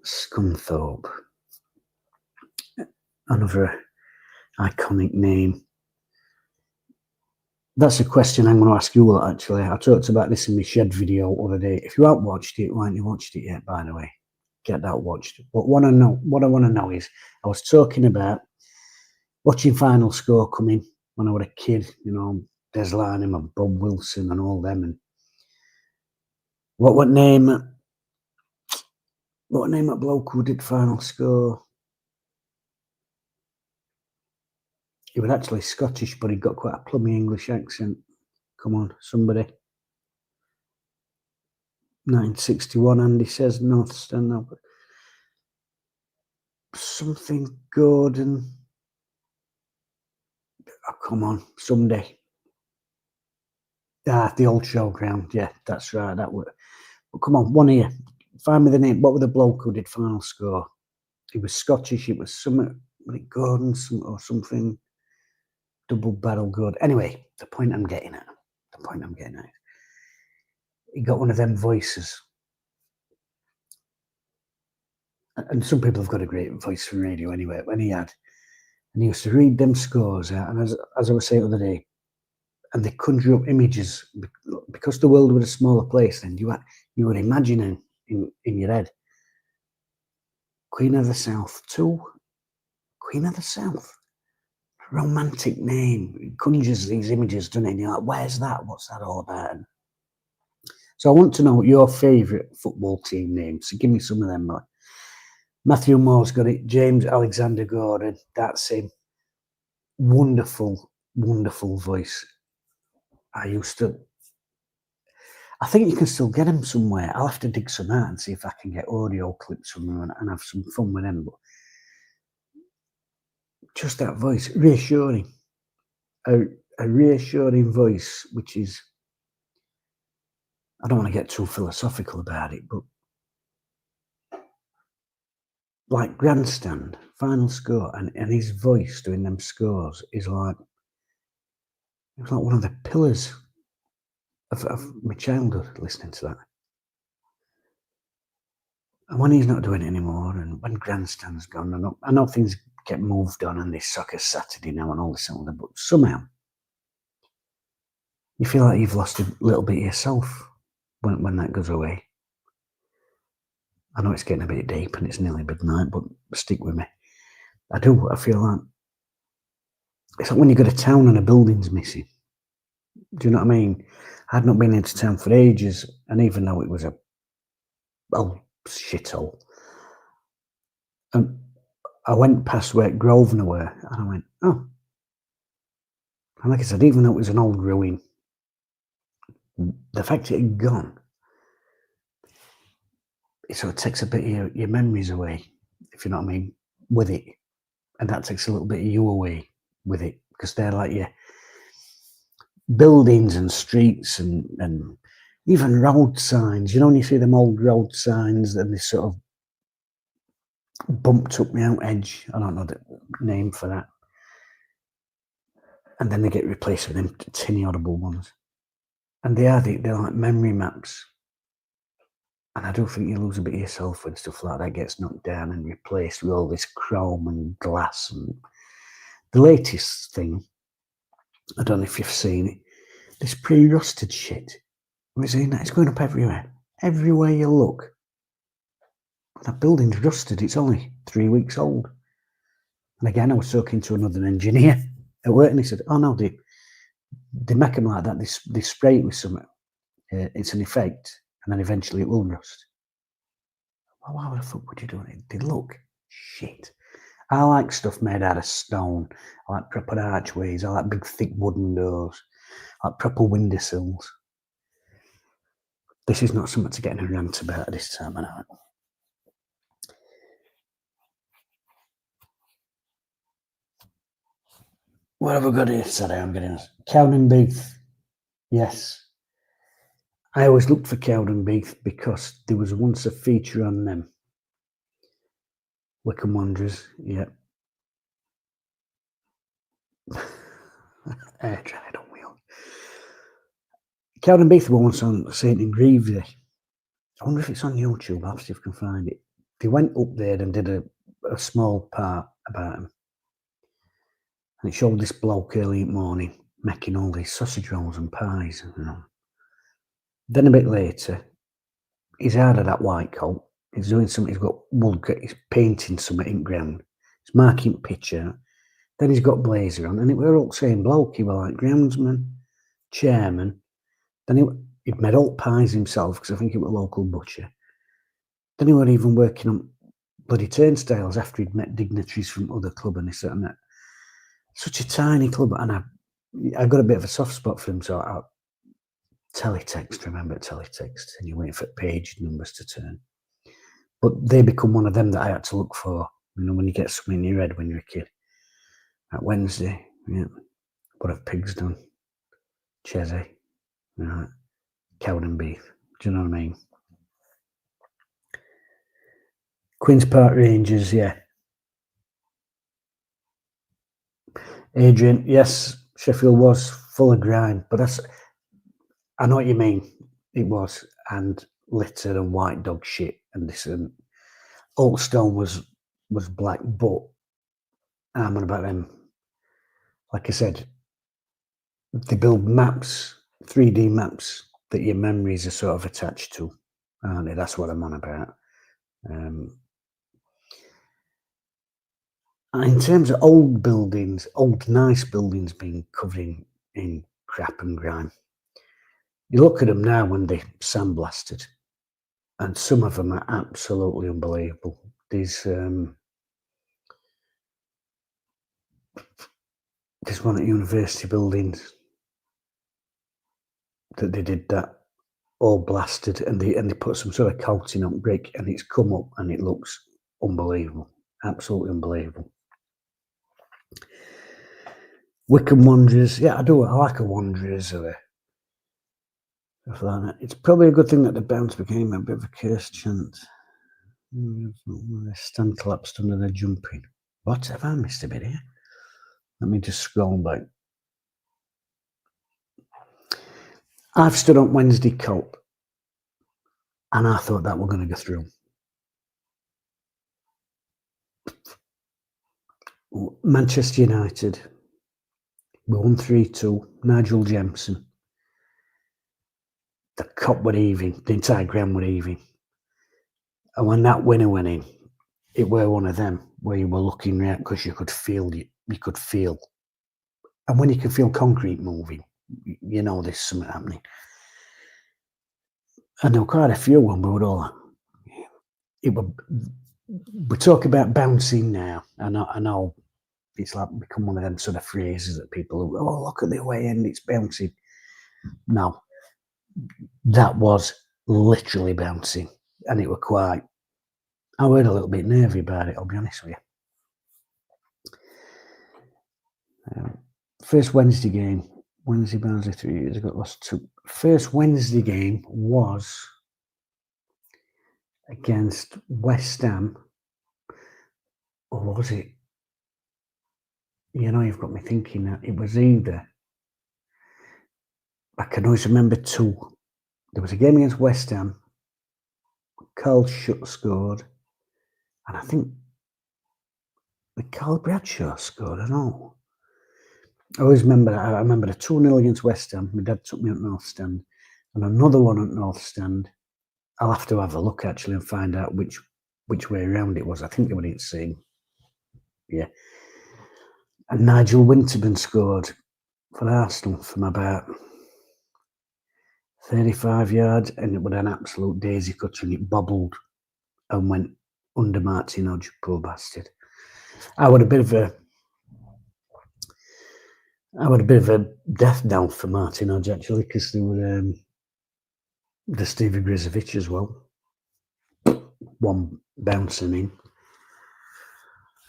Scunthorpe. Another iconic name. That's a question I'm going to ask you all, actually. I talked about this in my shed video the other day. If you haven't watched it, why haven't you watched it yet, by the way? Get that watched. But what I want to know is, I was talking about watching Final Score coming when I was a kid, Des Lynam and Bob Wilson and all them. And what name that bloke who did Final Score? He was actually Scottish, but he got quite a plummy English accent. Come on, somebody. 1961, Andy says, North Stand up. Something Gordon. Oh, come on, someday. The old showground. Yeah, that's right. That would. But come on, one here. Find me the name. What was the bloke who did Final Score? He was Scottish. It was something like Gordon or something. Double barrel good. Anyway, the point I'm getting at. He got one of them voices. And some people have got a great voice for radio anyway. When he used to read them scores out, and as I was saying the other day, and they conjure up images because the world was a smaller place. Then you were imagining in your head Queen of the South 2, Queen of the South, romantic name. It conjures these images, doesn't it? And you're like, where's that? What's that all about? So I want to know your favourite football team names. So give me some of them. Matthew Moore's got it. James Alexander Gordon, that's him. wonderful, wonderful voice. I used to. I think you can still get him somewhere. I'll have to dig some out and see if I can get audio clips from him and have some fun with them. But just that voice, reassuring, a, a reassuring voice, which is, I don't want to get too philosophical about it, but like grandstand, final score, and his voice doing them scores is like, it was like one of the pillars of my childhood listening to that. And when he's not doing it anymore, and when grandstand's gone, I know things get moved on, and this soccer Saturday now and all this and all that, but somehow you feel like you've lost a little bit of yourself when that goes away. I know it's getting a bit deep and it's nearly midnight, but stick with me. I do. I feel like it's like when you go to town and a building's missing. Do you know what I mean? I'd not been into town for ages, and even though it was a old shithole, and I went past where Grosvenor were, and I went, oh. And like I said, even though it was an old ruin, the fact it had gone, it sort of takes a bit of your memories away, if you know what I mean, with it. And that takes a little bit of you away with it, because they're like your buildings and streets and even road signs. You know, when you see them old road signs and they sort of bumped up the out edge, I don't know the name for that. And then they get replaced with them tinny audible ones. And they're like memory maps. And I do think you lose a bit of yourself when stuff like that gets knocked down and replaced with all this chrome and glass. And the latest thing, I don't know if you've seen it, this pre-rusted shit. Have you seen that? It's going up everywhere. Everywhere you look. That building's rusted. It's only 3 weeks old. And again, I was talking to another engineer at work, and he said, "Oh no, they make them like that. They spray it with something. It's an effect, and then eventually it will rust." Well, why the fuck would you do it? They look shit. I like stuff made out of stone. I like proper archways. I like big, thick wooden doors. I like proper windowsills. This is not something to get in a rant about at this time of night. What have I got here? Sorry, I'm getting Cowdenbeath. Yes. I always looked for Cowdenbeath because there was once a feature on them. Wickham Wanderers, yeah. Air dried on wheels. Cowdenbeath were once on St. Ingreavesy. I wonder if it's on YouTube. I'll see if I can find it. They went up there and did a small part about him. And it showed this bloke early in the morning making all these sausage rolls and pies. You know. Then a bit later, he's out of that white coat. He's doing something. He's got wood. He's painting something in ground. He's marking picture. Then he's got blazer on, and it were all the same bloke. He was like groundsman, chairman. Then he'd made all pies himself because I think it was a local butcher. Then he were even working on bloody turnstiles after he'd met dignitaries from other club and this and that. Such a tiny club, and I got a bit of a soft spot for him. So I teletext, remember teletext, and you're waiting for page numbers to turn. But they become one of them that I had to look for. You know, when you get something in your head when you're a kid. At Wednesday, yeah. What have pigs done? Chesney, right? Cowdenbeath. Do you know what I mean? Queen's Park Rangers, yeah. Adrian, yes, Sheffield was full of grime, but I know what you mean. It was, and litter and white dog shit, and this and Oldstone was black, but I'm on about them. Like I said, they build maps, 3D maps that your memories are sort of attached to, aren't they? That's what I'm on about. In terms of old buildings, old nice buildings being covered in crap and grime, you look at them now when they're sandblasted, and some of them are absolutely unbelievable. These there's one at university buildings that they did that all blasted, and they put some sort of coating on brick, and it's come up and it looks unbelievable, absolutely unbelievable. Wickham Wanderers, yeah, I do. I like a Wanderers or stuff like that. It's probably a good thing that the bounce became a bit of a cursed chant. Stand collapsed under the jumping. What have I missed a bit here? Let me just scroll back. I've stood on Wednesday Colt, and I thought that we're going to go through. Manchester United, we won 3-2. Nigel Jemson. The cop were heaving. The entire ground were heaving. And when that winner went in, it were one of them where you were looking right because you could feel it. You could feel. And when you can feel concrete moving, you know there's something happening. And there were quite a few when we were all. We talk about bouncing now. I know it's like become one of them sort of phrases that people, look at the away end, it's bouncing. No, that was literally bouncing, and it were quite. I was a little bit nervy about it, I'll be honest with you. First Wednesday game, Wednesday Barnsley 3 years ago, lost 2. First Wednesday game was against West Ham, or was it? You know, you've got me thinking that it was either. I can always remember 2. There was a game against West Ham. Carl Schutt scored, and I think Carl Bradshaw scored. I don't know. I always remember. I remember a 2-0 against West Ham. My dad took me at North Stand, and another one at North Stand. I'll have to have a look actually and find out which way around it was. I think they were seeing. Yeah. And Nigel Winterburn scored for Arsenal from about 35 yards, and it was an absolute daisy cutter, and it bobbled and went under Martin Hodge, poor bastard. I had a bit of a death knell for Martin Hodge actually, because there were the Stevie Grizovic as well, one bouncing in,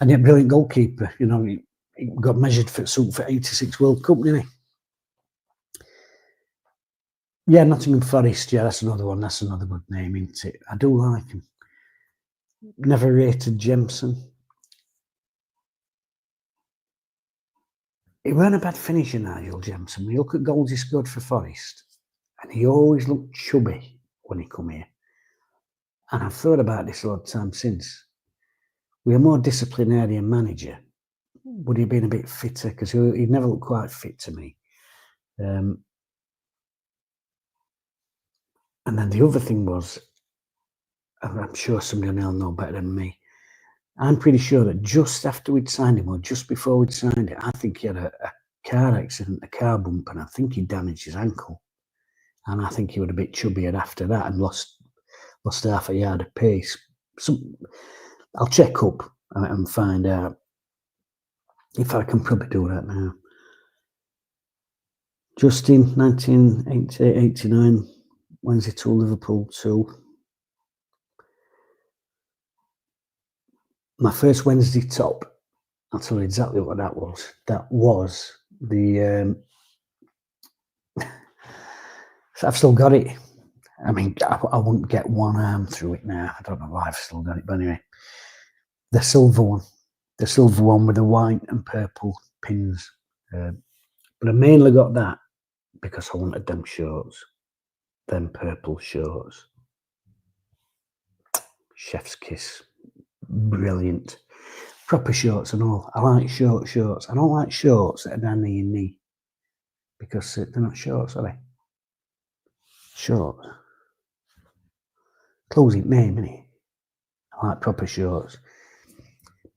and yet brilliant goalkeeper. You know, he got measured for 86 World Cup, didn't he? Yeah, Nottingham Forest. Yeah, that's another one. That's another good name, isn't it? I do like him. Never rated Jemson. He weren't a bad finisher, Nigel Jemson. We look at goals he scored for Forest, and he always looked chubby when he come here. And I've thought about this a lot of times since. With a more disciplinarian manager, would he have been a bit fitter? Because he never looked quite fit to me. And then the other thing was, I'm sure somebody will know better than me, I'm pretty sure that just after we'd signed him, or just before we'd signed it, I think he had a car accident, a car bump, and I think he damaged his ankle. And I think he was a bit chubbier after that and lost half a yard of pace. So I'll check up and find out if I can probably do that now. Justin, 1988-89, Wednesday 2, Liverpool 2. My first Wednesday top, I'll tell you exactly what that was. That was the... I've still got it. I mean, I wouldn't get one arm through it now. I don't know why I've still got it, but anyway. The silver one. The silver one with the white and purple pins. But I mainly got that because I wanted them shorts. Them purple shorts. Chef's kiss. Brilliant. Proper shorts and all. I like short shorts. I don't like shorts that are down near your knee. Because they're not shorts, are they? Shorts. Closing name, innit? I like proper shorts.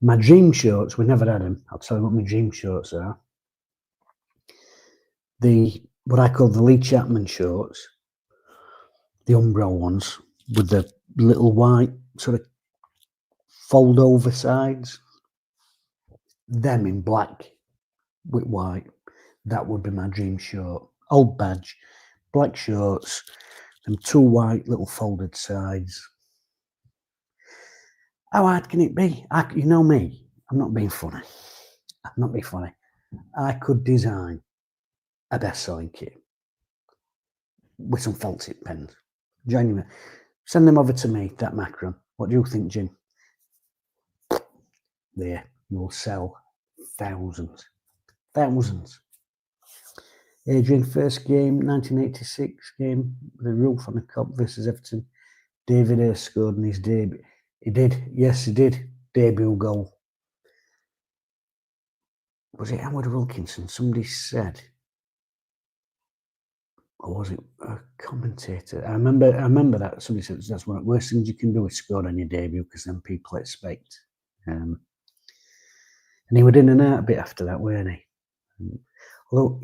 My dream shorts, we never had them. I'll tell you what my dream shorts are. What I call the Lee Chapman shorts. The Umbro ones with the little white sort of fold over sides. Them in black with white. That would be my dream shirt. Old badge, black shorts, and 2 white little folded sides. How hard can it be? You know me, I'm not being funny. I'm not being funny. I could design a best-selling kit with some felt tip pens. Genuine. Send them over to me, that Macron. What do you think, Jim? There, you'll sell thousands. Thousands. Adrian, first game, 1986 game, the roof on the Cop versus Everton. David Ayres scored in his debut. He did, yes, he did. Debut goal. Was it Howard Wilkinson? Somebody said, or was it a commentator? I remember that somebody said that's one of the worst things you can do is score on your debut because then people expect. And he was in and out a bit after that, weren't he? Although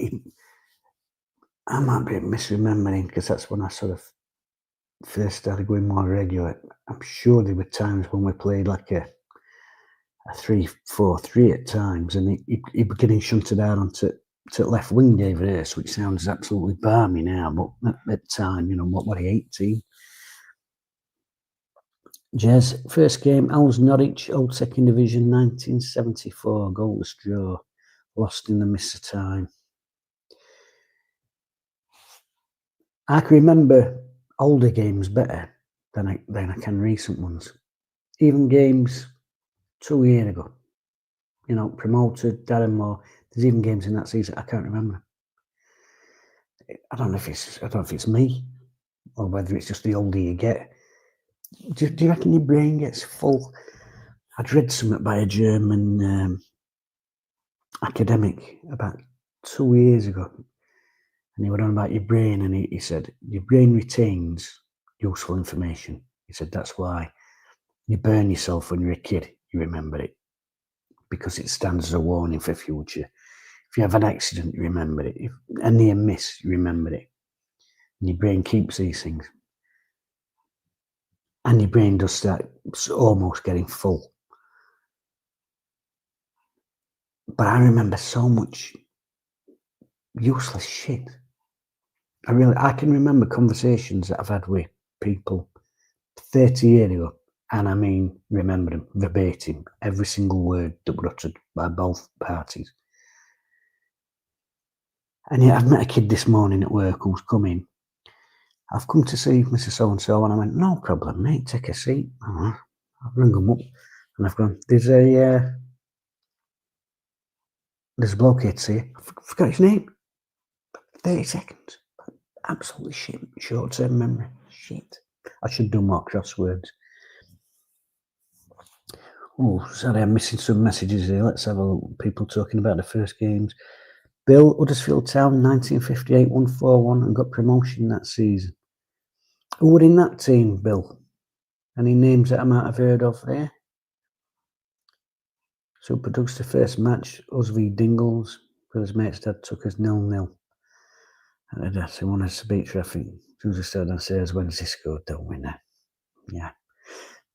I might be misremembering because that's when I sort of first started going more regular. I'm sure there were times when we played like a 3-4-3 at times, and he was getting shunted out onto left wing, David Ayres, which sounds absolutely balmy now, but at that time, what were he, 18? Jez, first game, Owls Norwich, Old Second Division, 1974, goalless draw, lost in the miss of time. I can remember older games better than I can recent ones. Even games 2 years ago, promoted, Darren Moore. There's even games in that season I can't remember. I don't know if it's me or whether it's just the older you get. Do you reckon your brain gets full? I'd read something by a German academic about 2 years ago, and he went on about your brain, and he said your brain retains useful information. He said that's why you burn yourself when you're a kid. You remember it because it stands as a warning for future. If you have an accident, you remember it. If a near miss, you remember it. And your brain keeps these things. And your brain does start almost getting full. But I remember so much useless shit. I can remember conversations that I've had with people 30 years ago, and I mean remember them verbatim, every single word that was uttered by both parties. And yet I've met a kid this morning at work who's come in. I've come to see Mr. So-and-so, and I went, no problem, mate, take a seat. I've rung them up, and I've gone, there's a bloke here to see you. I forgot his name. 30 seconds. Absolutely shit. Short-term memory. Shit. I should do more crosswords. Oh, sorry, I'm missing some messages here. Let's have a look. People talking about the first games. Bill, Huddersfield Town, 1958, 1-4-1, and got promotion that season. Who were in that team, Bill? Any names that I might have heard of there? So produced the first match, us v Dingles, because his mate's dad took us 0-0. And that's the one as to beat traffic. Tuesday, Saturday, and says Wednesday scored, don't we now? Yeah.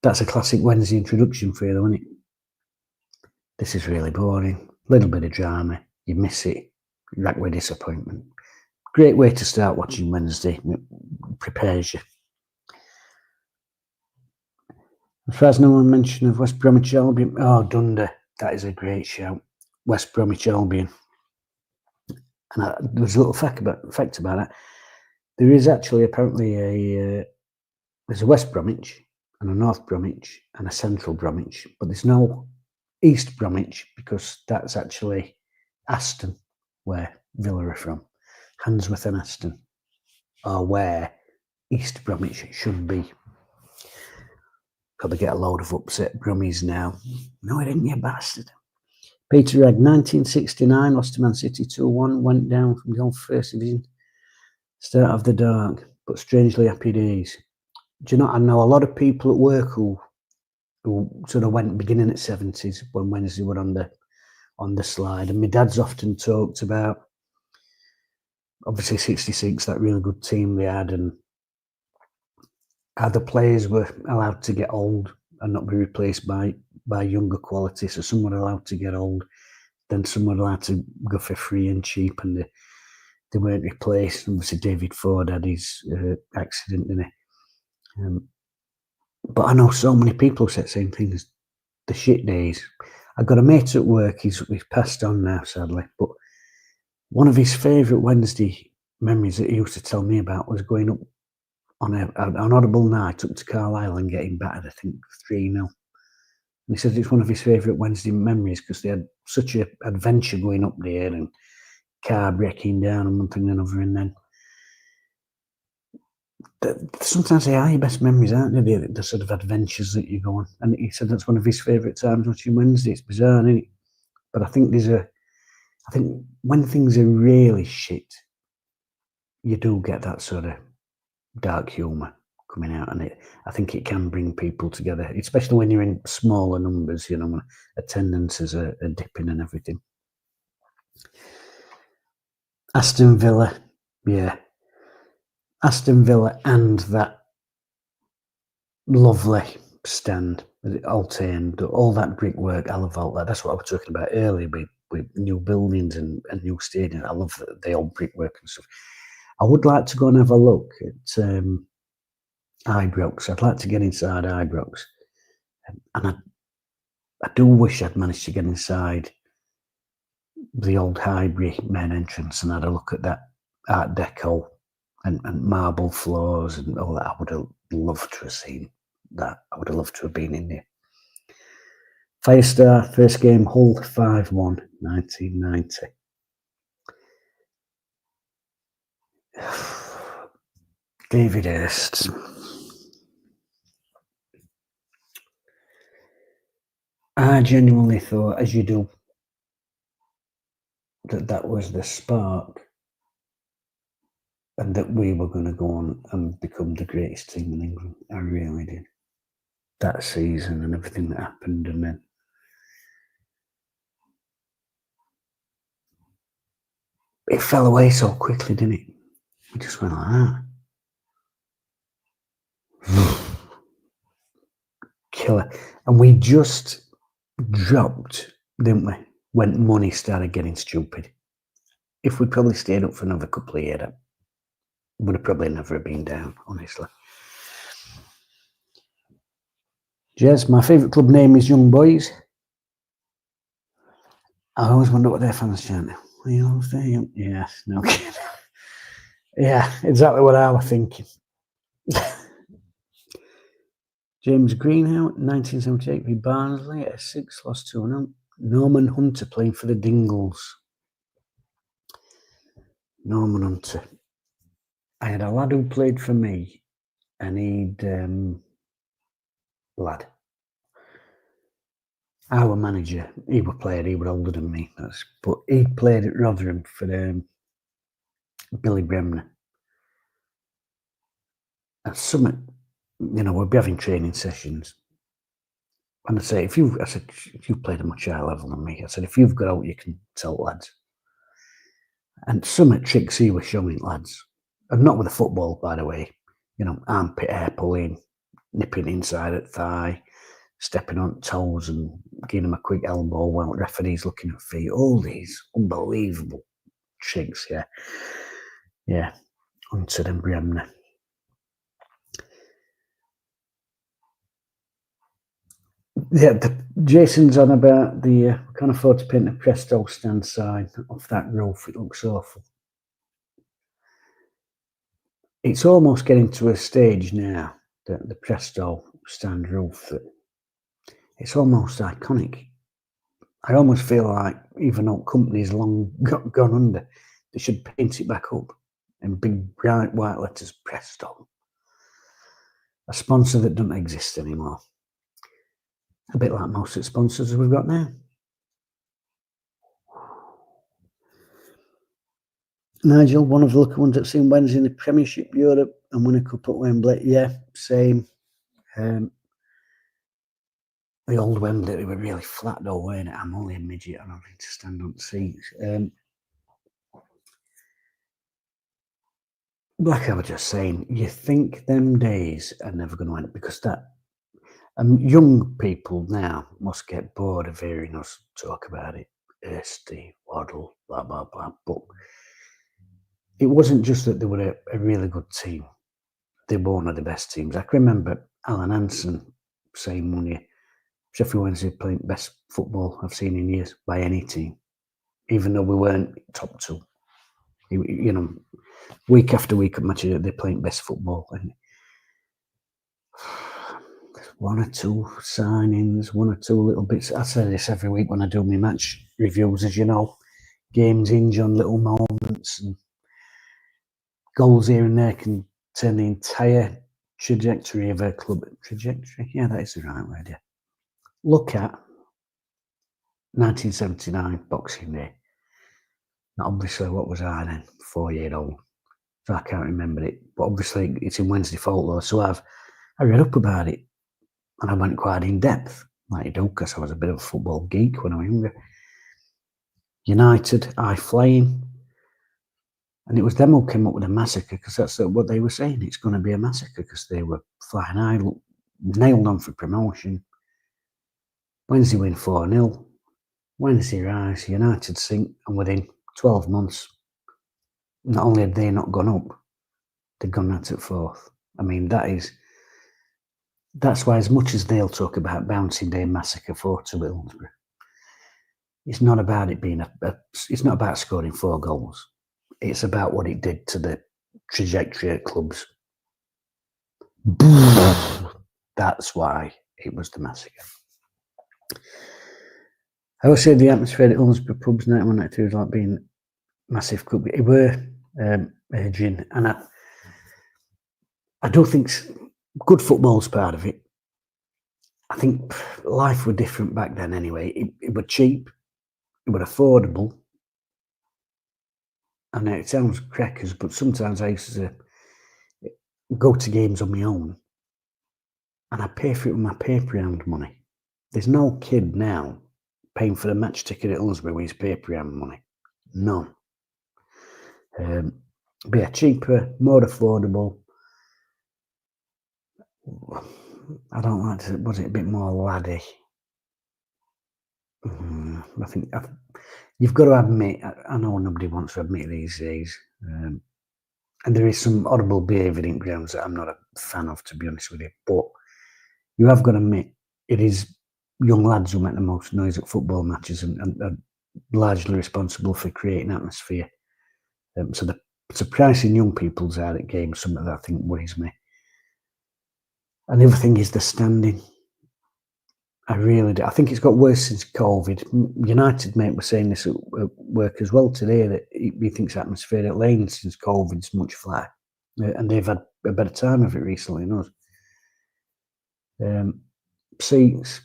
That's a classic Wednesday introduction for you, though, isn't it? This is really boring. Little bit of drama. You miss it. Rack with disappointment. Great way to start watching Wednesday. It prepares you. As far as no one mention of West Bromwich Albion. Oh, Dunder. That is a great shout. West Bromwich Albion. And there's a little fact about that. There is actually apparently there's a West Bromwich and a North Bromwich and a Central Bromwich, but there's no East Bromwich because that's actually Aston, where Villa are from. Handsworth and Aston are where East Bromwich should be. Probably get a load of upset Brummies now. No, it ain't, you bastard. Peter Egg, 1969, lost to Man City 2-1, went down from the old First Division. Start of the dark, but strangely happy days. Do you know, I know a lot of people at work who sort of went beginning at 70s when Wednesday were on the slide. And my dad's often talked about, obviously 66, that really good team they had, and how the players were allowed to get old and not be replaced by younger quality. So some were allowed to get old. then someone had to go for free and cheap, and they weren't replaced. Obviously, David Ford had his accident, didn't he? But I know so many people who said the same things. The shit days. I got a mate at work. He's passed on now, sadly. But one of his favourite Wednesday memories that he used to tell me about was going up on an audible night up to Carlisle and getting battered, I think 3-0. And he said it's one of his favourite Wednesday memories because they had such an adventure going up there and car breaking down and one thing and another. And then sometimes they are your best memories, aren't they? The sort of adventures that you go on. And he said that's one of his favourite times watching Wednesday. It's bizarre, isn't it? But I think I think when things are really shit, you do get that sort of dark humour coming out, and I think it can bring people together, especially when you're in smaller numbers, when attendances are dipping and everything. Aston Villa, yeah. Aston Villa and that lovely stand, Altain, all that brickwork, I love all that. That's what I was talking about earlier with new buildings and new stadiums. I love the old brickwork and stuff. I would like to go and have a look at Ibrox. I'd like to get inside Ibrox. And I do wish I'd managed to get inside the old Highbury main entrance and had a look at that Art Deco and marble floors and all that. I would have loved to have seen that. I would have loved to have been in there. Firestar, first game, Hull 5-1, 1990. David Hurst. I genuinely thought, as you do, that was the spark and that we were going to go on and become the greatest team in England. I really did. That season and everything that happened, and then it fell away so quickly, didn't it? We just went like that. Killer. And we just dropped, didn't we, when money started getting stupid. If we'd probably stayed up for another couple of years, would have probably never been down, honestly. Jez, my favourite club name is Young Boys. I always wonder what their fans chant. Yes, no kidding. Yeah, exactly what I was thinking. James Greenhow, 1978 v Barnsley at 6, lost 2-0. Norman Hunter playing for the Dingles. Norman Hunter. I had a lad who played for me, and our manager, he was player, he was older than me, but he played at Rotherham for Billy Bremner. And we'd be having training sessions. And I said, if you've played at a much higher level than me, I said, if you've got out, you can tell lads. And some tricks he was showing lads, and not with a football, by the way, armpit hair pulling, nipping inside at thigh, stepping on toes and giving him a quick elbow while the referee's looking at feet. All these unbelievable tricks, yeah. Yeah, Hunter and Bremner. Yeah, Jason's on about the can't afford to paint a Presto stand sign off that roof. It looks awful. It's almost getting to a stage now that the Presto stand roof that it's almost iconic. I almost feel like even though companies long gone under, they should paint it back up in big bright white letters, Presto. A sponsor that doesn't exist anymore. A bit like most of the sponsors we've got now. Nigel, one of the lucky ones that's seen Wednesday in the Premiership Europe and won a cup at Wembley. Yeah, same. The old Wembley, they were really flat though, weren't it? I'm only a midget and I'm having to stand on seats. Like I was just saying, you think them days are never going to end because young people now must get bored of hearing us talk about it. Steve Waddle, blah, blah, blah. But it wasn't just that they were a really good team. They were one of the best teams. I can remember Alan Hansen saying one year, Sheffield Wednesday playing best football I've seen in years by any team, even though we weren't top two. You know, week after week at Matchday, they're playing best football. And one or two signings, one or two little bits. I say this every week when I do my match reviews, as you know. Games hinge on little moments, and goals here and there can turn the entire trajectory of a club. Trajectory? Yeah, that is the right word, yeah. Look at 1979 Boxing Day. Now, obviously, what was I then? 4-year-old. So I can't remember it. But obviously, it's in Wednesday folklore. So I read up about it. And I went quite in depth, like you do, because I was a bit of a football geek when I was younger. United, high flying. And it was them who came up with a massacre, because that's what they were saying. It's going to be a massacre, because they were flying high, nailed on for promotion. Wednesday win 4-0. Wednesday rise, United sink, and within 12 months, not only had they not gone up, they'd gone out at fourth. I mean, that's why, as much as they'll talk about Bouncing Day Massacre 4-2 at Hillsborough, it's not about it being it's not about scoring 4 goals. It's about what it did to the trajectory of clubs. That's why it was the massacre. I always say the atmosphere at Hillsborough pubs 91-92 was like being a massive club. It were urging, and I do think good football's part of it. I think life was different back then anyway. It was cheap, it was affordable. And it sounds crackers, but sometimes I used to go to games on my own and I pay for it with my paper round money. There's no kid now paying for a match ticket at Hillsborough with his paper round money. None. But yeah, cheaper, more affordable. I don't like to, was it a bit more laddie? I think you've got to admit, I know nobody wants to admit these days, and there is some horrible behaviour in grounds that I'm not a fan of, to be honest with you, but you have got to admit, it is young lads who make the most noise at football matches and are largely responsible for creating atmosphere. So the surprising young people's out at games, something that I think worries me. And the other thing is the standing. I really do. I think it's got worse since COVID. United mate was saying this at work as well today, that he thinks atmosphere at Lanes since COVID's much flatter. And they've had a better time of it recently than us. Seats,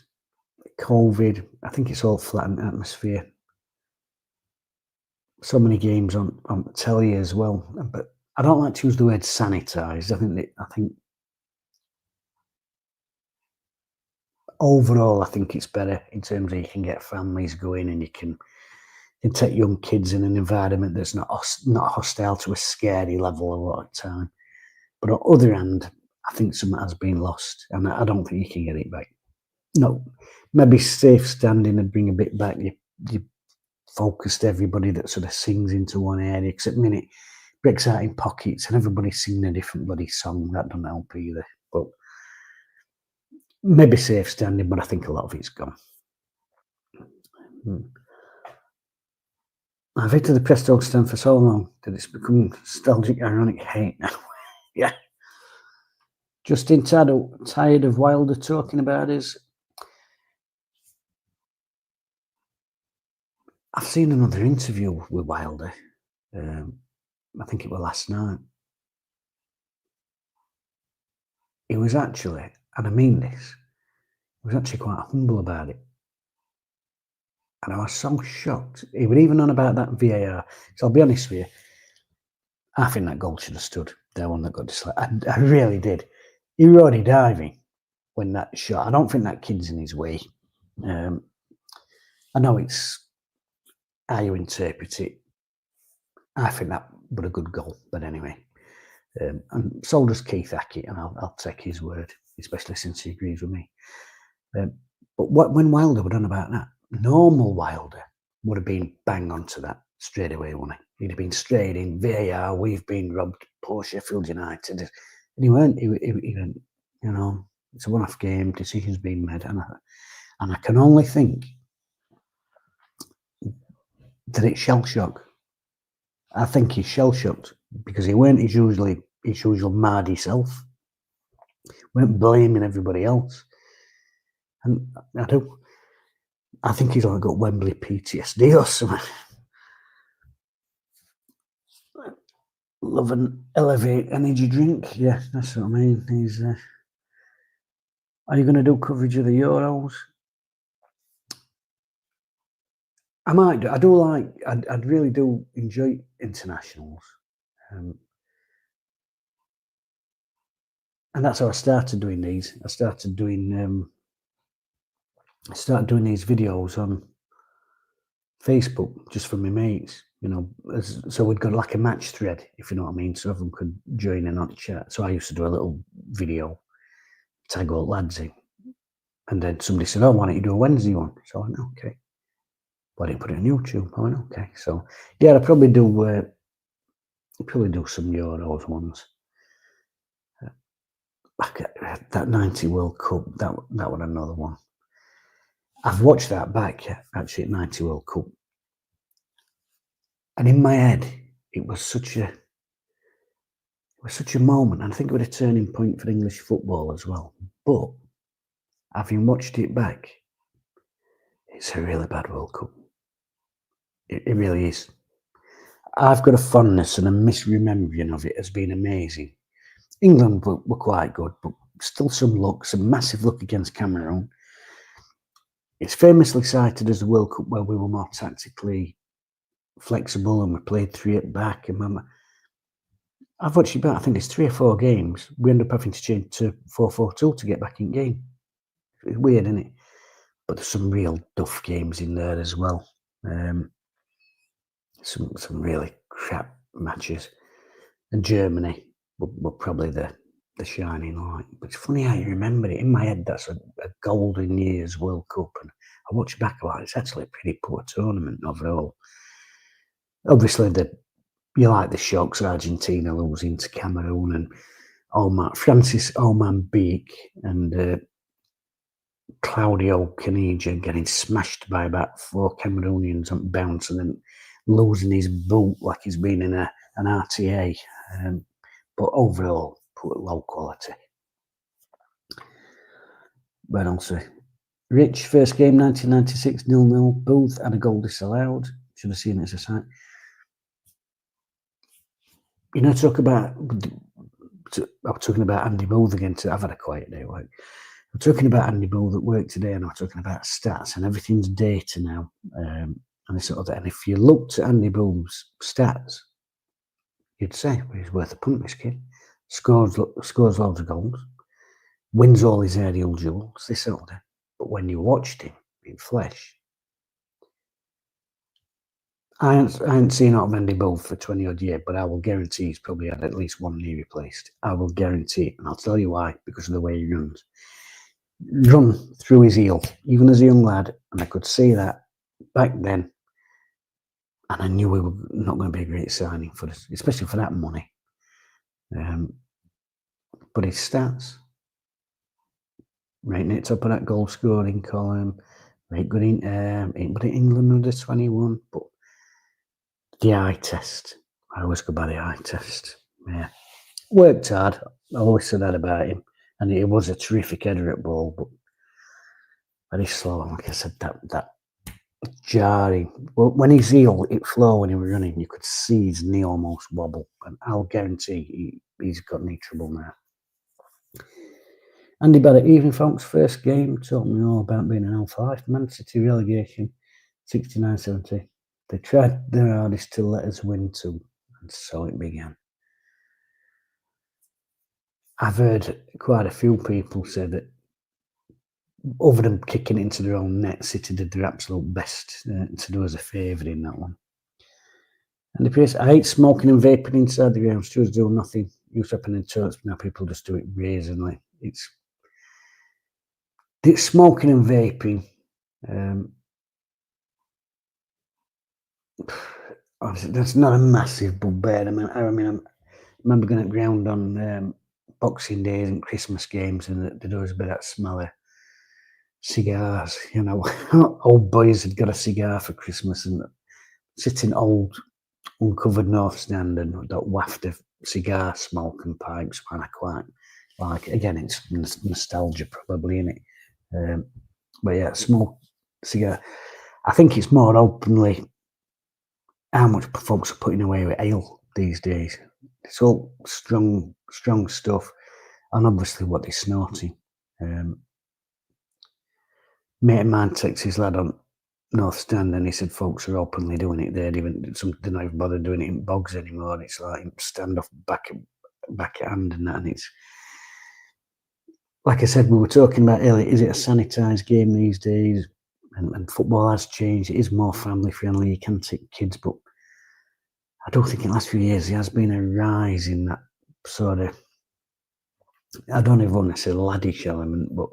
COVID, I think it's all flattened atmosphere. So many games on telly as well. But I don't like to use the word sanitised. I think overall, I think it's better in terms of you can get families going and you can take young kids in an environment that's not hostile to a scary level a lot of time. But on the other hand, I think something has been lost, and I don't think you can get it back. No, maybe safe standing and bring a bit back. You focused everybody that sort of sings into one area, because at the minute breaks out in pockets and everybody's singing a different bloody song. That doesn't help either. But maybe safe standing, but I think a lot of it's gone. I've hated the press dog stand for so long that it's become nostalgic, ironic hate now. Yeah. Justin tired of Wilder talking about us. I've seen another interview with Wilder. I think it was last night. He was actually, and I mean this, he was actually quite humble about it. And I was so shocked. He was even on about that VAR. So I'll be honest with you, I think that goal should have stood. The one that got disallowed. I really did. He was already diving when that shot. I don't think that kid's in his way. I know it's how you interpret it. I think that was a good goal, but anyway. And so does Keith Hackett, and I'll take his word, especially since he agrees with me. But when Wilder were on about that, normal Wilder would have been bang onto that straight away, wouldn't he? He'd have been straight in, VAR, we've been robbed, poor Sheffield United. And he weren't, he went, you know, it's a one-off game, decisions being made. And I can only think that it's shell shock. I think he's shell shocked because he weren't his usual mardy self. Weren't blaming everybody else. And I think he's only got Wembley PTSD or something. Love an Elevate energy drink. Yeah, that's what I mean. He's. Are you going to do coverage of the Euros? I might do. I do like. I'd really do enjoy internationals, and that's how I started doing these. I started doing these videos on Facebook just for my mates. You know, so we'd got like a match thread, if you know what I mean, so everyone could join in on the chat. So I used to do a little video, tag all lads in, and then somebody said, "Oh, why don't you do a Wednesday one?" So I went, "Okay." Why didn't put it on YouTube? I went, "Okay." So yeah, I'll probably do some Euros ones. Back at that 90 World Cup, that was another one. I've watched that back actually at 90 World Cup, and in my head, it was such a moment, and I think it was a turning point for English football as well. But having watched it back, it's a really bad World Cup. It really is. I've got a fondness and a misremembering of it as being amazing. England were quite good, but still some massive luck against Cameroon. It's famously cited as the World Cup where we were more tactically flexible and we played 3 at back. And I've watched it back, I think it's 3 or 4 games. We end up having to change to 4-4-2 to get back in game. It's weird, isn't it? But there's some real duff games in there as well. Some really crap matches. And Germany were probably the shining light. But it's funny how you remember it. In my head, that's a golden year's World Cup. And I watch back about it, it's actually a pretty poor tournament overall. Obviously, you like the shocks, Argentina losing to Cameroon and Francis Oman Beek and Claudio Caniggia getting smashed by about 4 Cameroonians on bounce and then losing his boot like he's been in an RTA. But overall, low quality. But also, Rich, first game 1996, 0-0. Booth had a goal disallowed. Should have seen it as a sight. You know, I was talking about Andy Booth again. I've had a quiet day. Like, I'm talking about Andy Booth at work today, and I'm talking about stats, and everything's data now. And if you looked at Andy Booth's stats, you'd say, well, he's worth a punt, this kid. Scores loads of goals, wins all his aerial duels, this sort of thing. But when you watched him in flesh, I haven't seen out of Andy Booth for 20 odd years, but I will guarantee he's probably had at least one knee replaced. I will guarantee it, and I'll tell you why, because of the way he runs. Run through his heel, even as a young lad, and I could see that back then, and I knew we were not going to be a great signing for us, especially for that money. But his stats, right near the top of that goal scoring column, right good in England under 21, but the eye test. I always go by the eye test. Yeah. Worked hard. I always said that about him. And he was a terrific header at ball, but very slow. Like I said, that jarring. Well, when his heel hit floor when he was running, you could see his knee almost wobble. And I'll guarantee he's got knee trouble now. Andy Barrett, evening folks, first game, taught me all about being an L5. Man City relegation, 69-70. They tried their hardest to let us win too, and so it began. I've heard quite a few people say that other than kicking into their own net, City did their absolute best to do us a favour in that one. And the place, I hate smoking and vaping inside the ground. Stewards do nothing. Used to happen in toilets, but now people just do it brazenly. It's smoking and vaping. Obviously, that's not a massive bugbear. I remember going at ground on Boxing Days and Christmas games, and there was a bit of that smell of cigars. Old boys had got a cigar for Christmas, and sitting old uncovered north stand and that waft of cigar smoke and pipes, man, I quite like. Again, it's nostalgia probably in it, but yeah, smoke cigar. I think it's more openly how much folks are putting away with ale these days. It's all strong stuff, and obviously what they're snorting. Mate of mine texts his lad on North Stand, and he said folks are openly doing it there. They're not even bothered doing it in bogs anymore. It's like stand off back at hand and that. And it's like I said, we were talking about earlier. Is it a sanitised game these days? And football has changed. It is more family friendly. You can take kids, but I don't think in the last few years there has been a rise in that sort of. I don't even want to say laddish element, but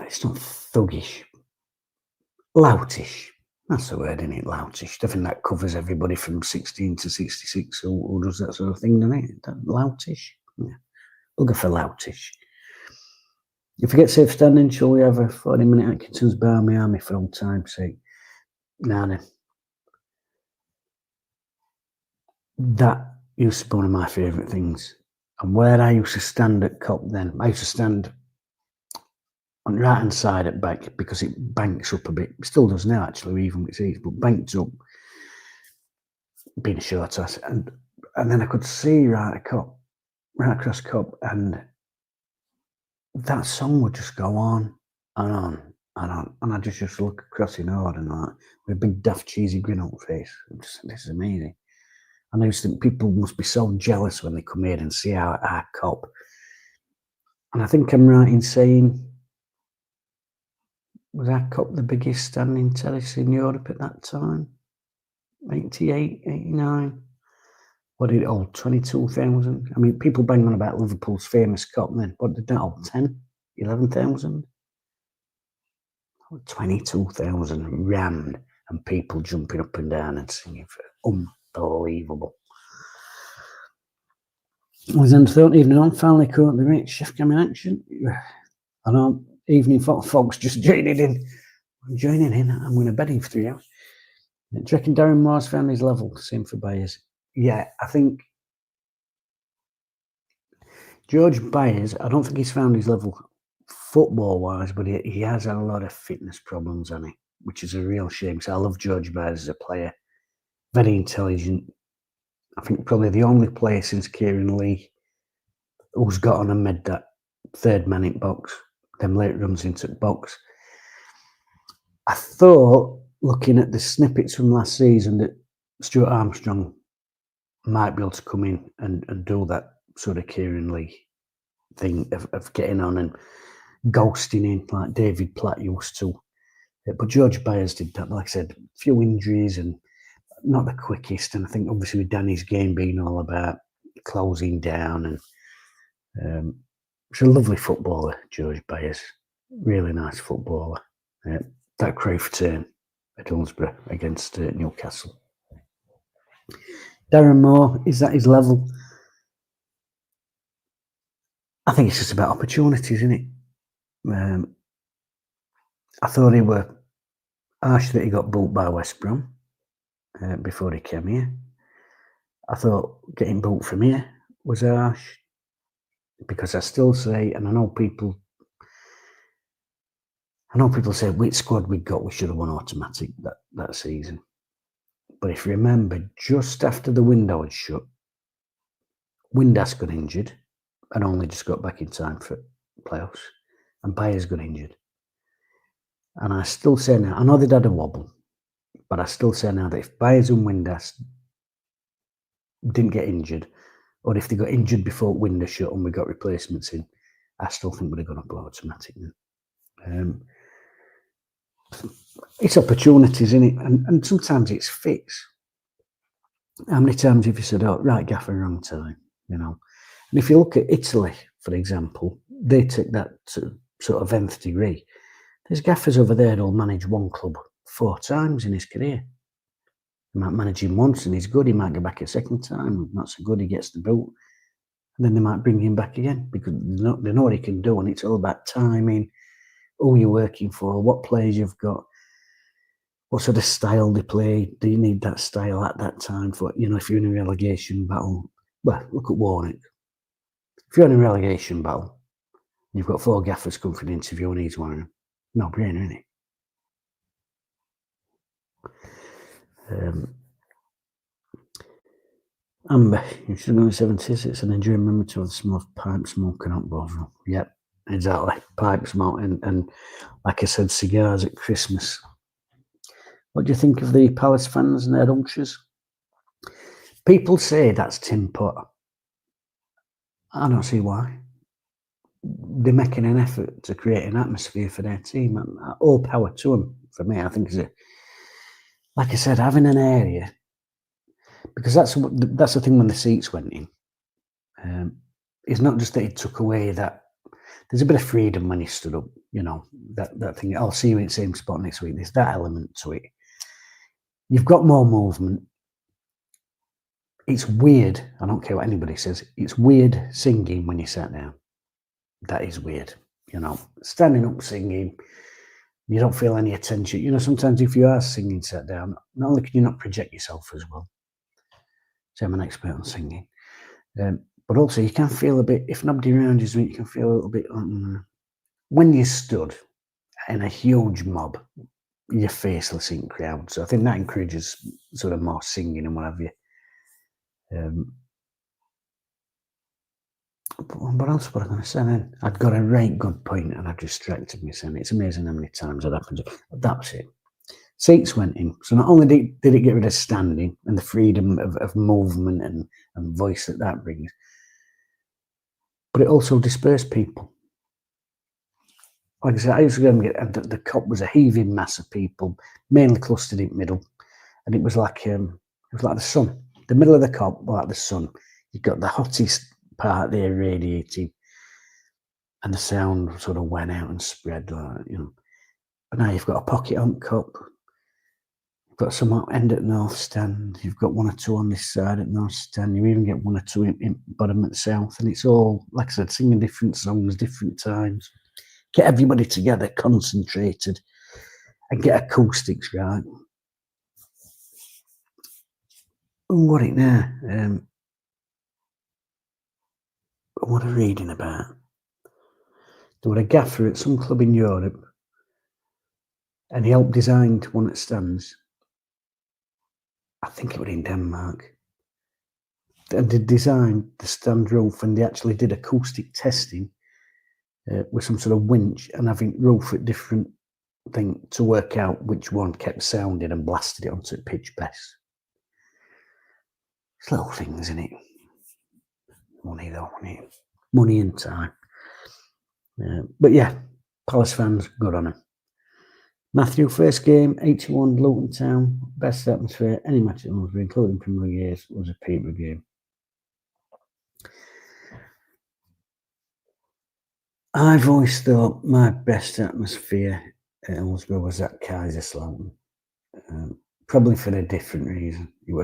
it's not thuggish. Loutish. That's the word, isn't it? Loutish. I think that covers everybody from 16 to 66 who does that sort of thing, doesn't it? Loutish. Yeah. We'll go for loutish. If we get safe standing, shall we have a 40-minute Atkinson's Barmy Army for old time's sake? Now then. That used to be one of my favourite things. And where I used to stand at Cop then, I used to stand on the right hand side at back because it banks up a bit. It still does now, actually, even with seats, but banked up, being a short ass. And then I could see right across Cop, and that song would just go on and on and on. And I just look across in awe and like, with a big daft cheesy grin on my face. This is amazing. And I used to think people must be so jealous when they come here and see our Cop. And I think I'm right in saying, was our Cop the biggest standing terrace in Europe at that time? 88, 89? What did it hold? 22,000? I mean, people bang on about Liverpool's famous Cop then. What did that hold? 10? 11,000? 22,000 rammed and people jumping up and down and singing for unbelievable. Was then thought evening on, finally caught the great chef coming action. I know evening folks just joining in. I'm going to bed in for 3 hours. Do you reckon Darren Moore's found his level? Same for Byers. Yeah, I think George Byers, I don't think he's found his level football-wise, but he has had a lot of fitness problems, hasn't he? Which is a real shame, because I love George Byers as a player. Very intelligent. I think probably the only player since Kieran Lee who's got on and made that third man in box, them late runs into the box. I thought, looking at the snippets from last season, that Stuart Armstrong might be able to come in and do that sort of Kieran Lee thing of getting on and ghosting in like David Platt used to. But George Byers did that, like I said, a few injuries and not the quickest. And I think obviously with Danny's game being all about closing down, and he's a lovely footballer, George Byers. Really nice footballer. That Cruyff turn at Hillsborough against Newcastle. Darren Moore, is that his level? I think it's just about opportunities, isn't it? I thought he were harsh that he got bought by West Brom before he came here. I thought getting bought from here was harsh because I still say, and I know people say which squad we got, we should have won automatic that season. But if you remember, just after the window had shut, Windass got injured and only just got back in time for playoffs, and Byers got injured. And I still say now, I know they'd had a wobble, but I still say now that if Byers and Windass didn't get injured, or if they got injured before window shut and we got replacements in, I still think we'd have gone up automatic. It's opportunities, isn't it? And sometimes it's fits. How many times have you said, oh, right gaffer, wrong time, And if you look at Italy, for example, they take that to sort of nth degree. There's gaffers over there who'll manage one club 4 times in his career. He might manage him once and he's good. He might go back a second time. Not so good. He gets the boot. And then they might bring him back again because they know what he can do. And it's all about timing, who you're working for, what players you've got, what sort of style they play. Do you need that style at that time for, if you're in a relegation battle? Well, look at Warnock. If you're in a relegation battle, you've got 4 gaffers come for an interview and he's one of them. No brainer, isn't it? Amber, you should know the 70s. It's an enduring memory to the smell of pipe smoke and hot bovril. Yep, exactly. Pipe smoke and like I said, cigars at Christmas. What do you think of the Palace fans and their ultras? People say that's Tim Potter. I don't see why. They're making an effort to create an atmosphere for their team, and all power to them. For me, I think like I said, having an area, because that's the thing when the seats went in. It's not just that he took away that. There's a bit of freedom when he stood up, that thing. I'll see you in the same spot next week. There's that element to it. You've got more movement. It's weird. I don't care what anybody says. It's weird singing when you sat down. That is weird. Standing up singing, you don't feel any attention. Sometimes if you are singing sat down, not only can you not project yourself as well. So I'm an expert on singing. But also you can feel a bit, if nobody around you can feel a little bit, when you stood in a huge mob, you're faceless in crowd. So I think that encourages sort of more singing and what have you. But what else was I going to say then? I'd got a right good point and I distracted myself. It's amazing how many times that happens. That's it. Seats went in. So not only did it get rid of standing and the freedom of movement and voice that brings, but it also dispersed people. Like I said, I used to go and get the Cop was a heaving mass of people, mainly clustered in the middle, and it was like the sun. The middle of the Cop, like the sun. You've got the hottest part there radiating, and the sound sort of went out and spread, But now you've got a pocket on Cop. You've got some end at North Stand. You've got 1 or 2 on this side at North Stand. You even get 1 or 2 in bottom at South, and it's all, like I said, singing different songs, different times. Get everybody together, concentrated, and get acoustics right. What it now? What I'm reading about. There was a gaffer at some club in Europe, and he helped design one that stands. I think it was in Denmark. And they designed the stand roof, and they actually did acoustic testing with some sort of winch and having roof at different thing to work out which one kept sounding and blasted it onto pitch best. It's little things, isn't it? Money though, money and time. But yeah, Palace fans, good on them. Matthew, first game, 81 Luton Town, best atmosphere, any match at Hillsborough, including Premier years, was a Peterborough game. I've always thought my best atmosphere at Hillsborough was at Kaiserslautern, probably for a different reason. It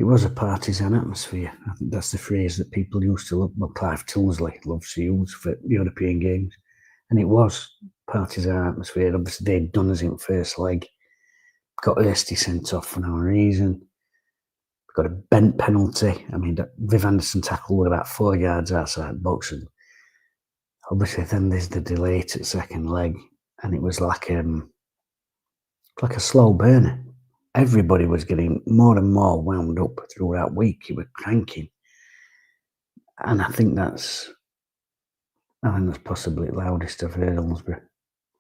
was a partisan atmosphere. I think that's the phrase that people used to love. Well, Clive Tyldesley loves to use for European games. And it was partisan atmosphere. Obviously, they'd done us in first leg. Got Ersty sent off for no reason. Got a bent penalty. I mean, Viv Anderson tackled about 4 yards outside the box. And obviously, then there's the delay to second leg. And it was like a slow burner. Everybody was getting more and more wound up through that week. You were cranking. And I think that's possibly the loudest I've heard Hillsborough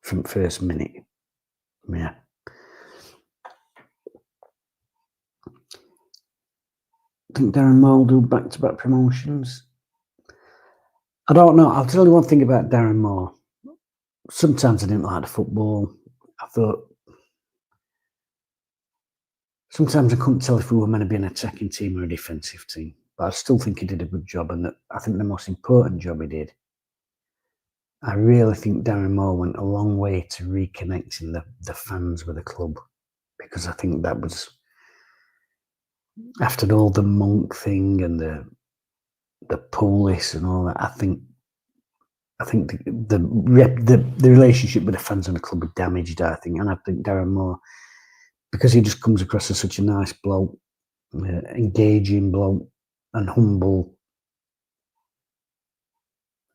from first minute. Yeah. I think Darren Moore will do back-to-back promotions. I don't know. I'll tell you one thing about Darren Moore. Sometimes I didn't like the football. I thought sometimes I couldn't tell if we were meant to be an attacking team or a defensive team. But I still think he did a good job, and I think the most important job he did. I really think Darren Moore went a long way to reconnecting the fans with the club, because I think that was after all the Monk thing and the police and all that. I think the relationship with the fans and the club were damaged. I think, and I think Darren Moore, because he just comes across as such a nice bloke, engaging bloke, and humble.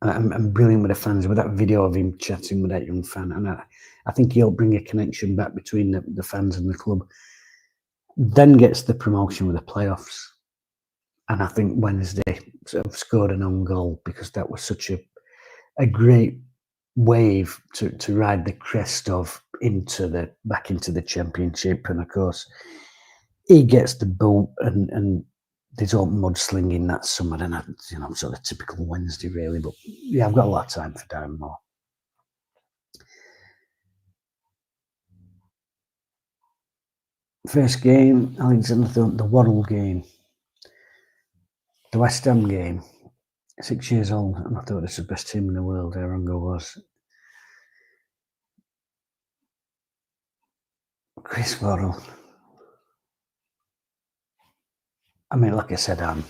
And brilliant with the fans, with that video of him chatting with that young fan. And I think he'll bring a connection back between the fans and the club. Then gets the promotion with the playoffs. And I think Wednesday sort of scored an own goal because that was such a great wave to ride the crest of back into the championship. And of course, he gets the boot and there's all mudslinging that summer, and sort of typical Wednesday, really. But yeah, I've got a lot of time for Darren Moore. First game, Alexander Thornton, the Waddle game, the West Ham game. 6 years old, and I thought this was the best team in the world. Arango was. Chris Waddle. I mean, like I said, I'm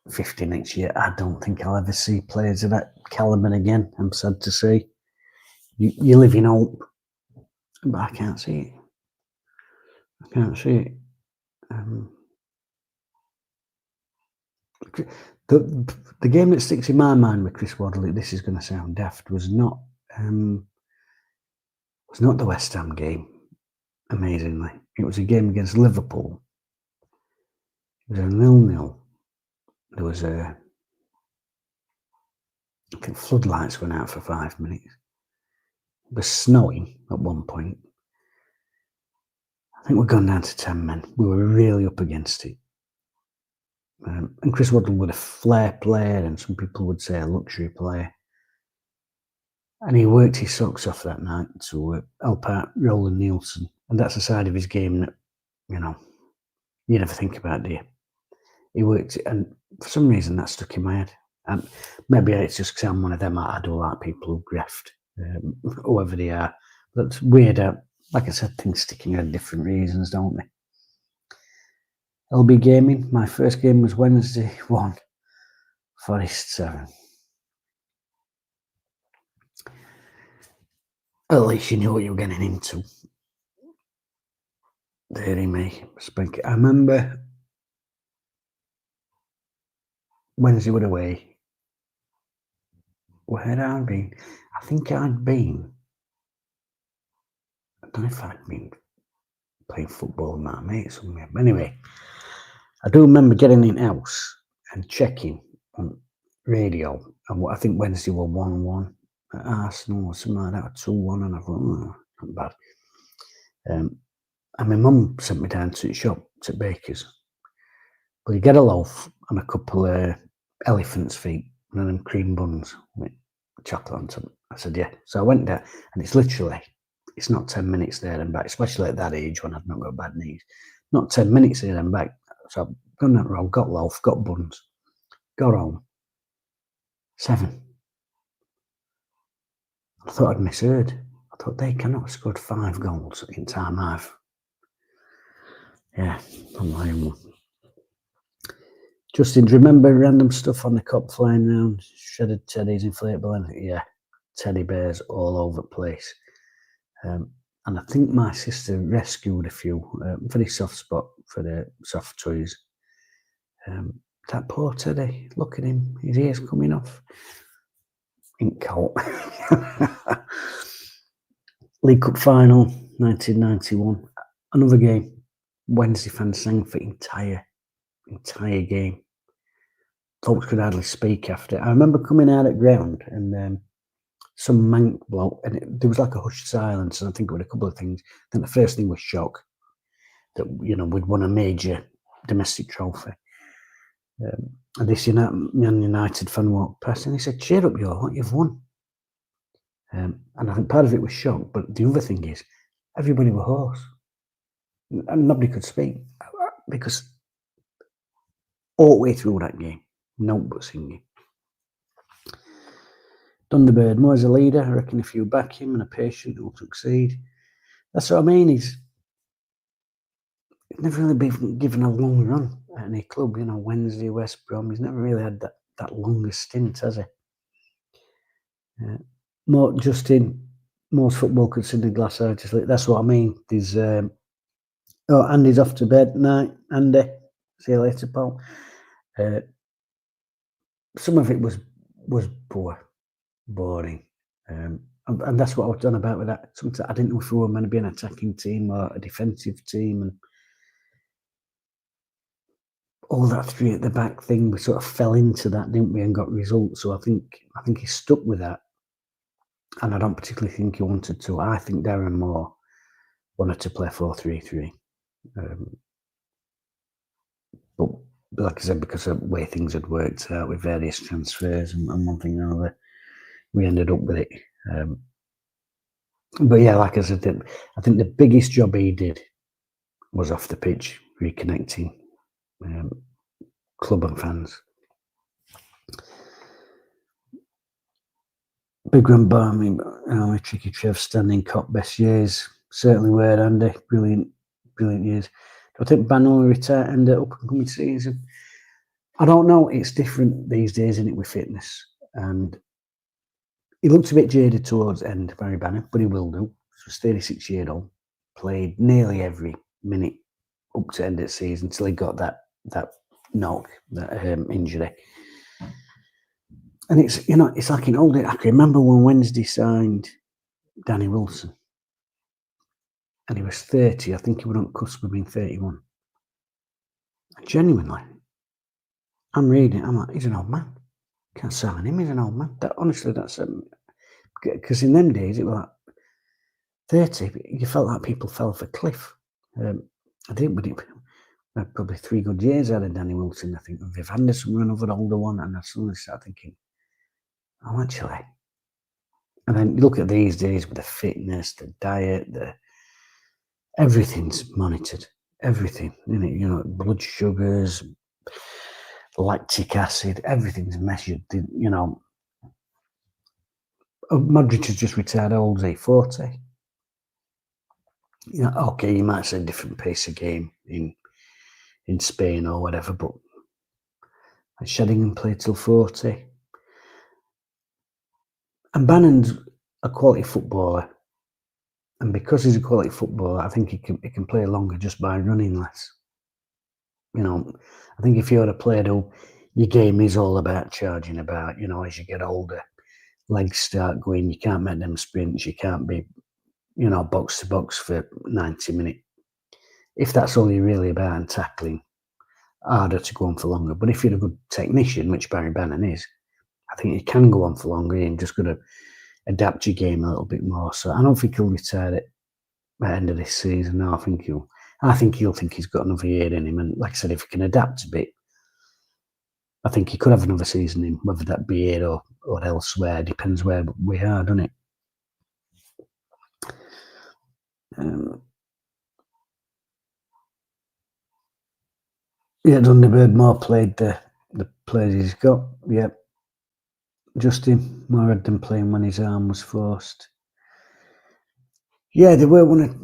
50 next year. I don't think I'll ever see players of that calibre again. I'm sad to say. You live in hope, but I can't see it. I can't see it. The game that sticks in my mind with Chris Waddle, this is going to sound daft, was not the West Ham game. Amazingly, it was a game against Liverpool. It was a 0-0. There was I think floodlights went out for 5 minutes. It was snowing at one point. I think we'd gone down to 10 men. We were really up against it. And Chris Waddle was a flair player, and some people would say a luxury player. And he worked his socks off that night to help out Roland Nielsen. And that's a side of his game that, you never think about, do you? He worked, and for some reason that stuck in my head. And maybe it's just because I'm one of them. I do like people who graft, whoever they are. But it's weird. Like I said, things sticking out different reasons, don't they? LB Gaming, my first game was Wednesday, 1, Forest 7. At least you knew what you were getting into. Deary me. I remember Wednesday were away. Where had I been? I think I'd been. I don't know if I'd been playing football with my mates somewhere. But anyway, I do remember getting in house and checking on radio. And I think Wednesday were 1-1 at Arsenal or something like that, 2-1. And I thought, not bad. And my mum sent me down to the shop, to Baker's. Will you get a loaf and a couple of elephant's feet and them cream buns with chocolate on top? I said, yeah. So I went there, and it's not 10 minutes there and back, especially at that age when I've not got bad knees. Not 10 minutes there and back. So I've gone that road, got loaf, got buns, got home. 7. I thought I'd misheard. I thought they cannot have scored 5 goals in time half. Yeah, unbelievable. Justin, do you remember random stuff on the cop flying around? Shredded teddies, inflatable, anything? Yeah, teddy bears all over the place. And I think my sister rescued a few. Very soft spot for the soft toys. That poor teddy, look at him, his ears coming off. Ink coat. League Cup final, 1991. Another game. Wednesday fans sang for entire game. Folks could hardly speak after. I remember coming out at ground and some mank bloke, and there was like a hushed silence. And I think it was a couple of things. I think the first thing was shock that we'd won a major domestic trophy. And this Man United fan walked past, and he said, "Cheer up, what you've won." And I think part of it was shock, but the other thing is everybody were hoarse, and nobody could speak because all the way through that game, no but singing. Thunderbird, more as a leader. I reckon if you back him and a patient, he'll succeed. That's what I mean. never really been given a long run at any club. Wednesday, West Brom. He's never really had that longest stint, has he? More Justin, most football considered glass artistry. That's what I mean. There's Andy's off to bed night. Andy, see you later, Paul. Some of it was poor, boring, and that's what I was done about with that. Sometimes I didn't know if we were meant to be an attacking team or a defensive team, and all that three at the back thing. We sort of fell into that, didn't we, and got results. So I think he stuck with that, and I don't particularly think he wanted to. I think Darren Moore wanted to play 4-3-3. But like I said, because of the way things had worked out with various transfers and one thing or another, we ended up with it. But yeah, like I said, I think the biggest job he did was off the pitch, reconnecting club and fans. Big run by me, Tricky Trev, standing cop, best years. Certainly were, Andy. Brilliant years. Do I think Ban will retire and up and coming season? I don't know. It's different these days, isn't it, with fitness? And he looks a bit jaded towards the end, Barry Banner, but he will do. He was 36 years old, played nearly every minute up to the end of the season until he got that knock, that injury. And it's like in old days. I can remember when Wednesday signed Danny Wilson, and he was 30. I think he was on the cusp of being 31. And genuinely, I'm reading. I'm like, he's an old man. Can't sign him. He's an old man. Honestly, that's because in them days it was like 30. You felt like people fell off a cliff. I think we had probably 3 good years out of Danny Wilson. I think Viv Anderson were another older one, and I suddenly started thinking, oh, actually. And then you look at these days with the fitness, the diet, everything's monitored. Everything, blood sugars, lactic acid, everything's measured. Modric has just retired. How old is he? 40. Okay, you might say different pace of game in Spain or whatever, but Shadingham played till 40. And Bannon's a quality footballer, and because he's a quality footballer, I think he can play longer just by running less. I think if you're a player who your game is all about charging about, as you get older, legs start going, you can't make them sprints, you can't be, box to box for 90 minutes. If that's all you're really about and tackling, harder to go on for longer. But if you're a good technician, which Barry Bannon is, I think you can go on for longer. You're just got to adapt your game a little bit more. So I don't think he'll retire at the end of this season. No, I think he'll think he's got another year in him. And like I said, if he can adapt a bit, I think he could have another season in, whether that be here or elsewhere. Depends where we are, doesn't it? Thunderbird Moore played the players he's got. Yeah. Justin Moore had them playing when his arm was forced. Yeah, they were one of,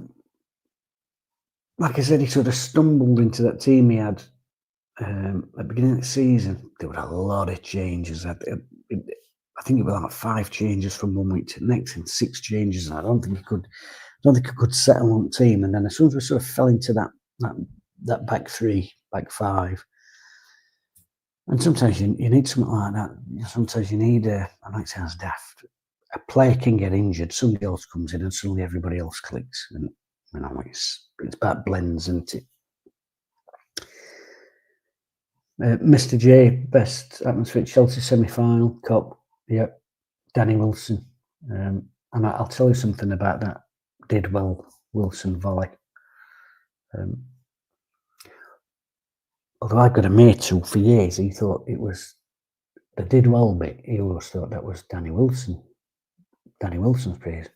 like I said, he sort of stumbled into that team he had at the beginning of the season. There were a lot of changes. I think it was like 5 changes from one week to the next and 6 changes. And I don't think he could settle on team. And then as soon as we sort of fell into that back 3, back 5, and sometimes you need something like that. Sometimes you need I know it sounds daft. A player can get injured, somebody else comes in, and suddenly everybody else clicks. And it's about blends, isn't it? Mr. J, best atmosphere at Chelsea semi-final, Cop. Yep, Danny Wilson. And I'll tell you something about that Didwell Wilson volley. Although I've got a mate who, for years, he thought it was the Didwell bit. He always thought that was Danny Wilson. Danny Wilson's praise.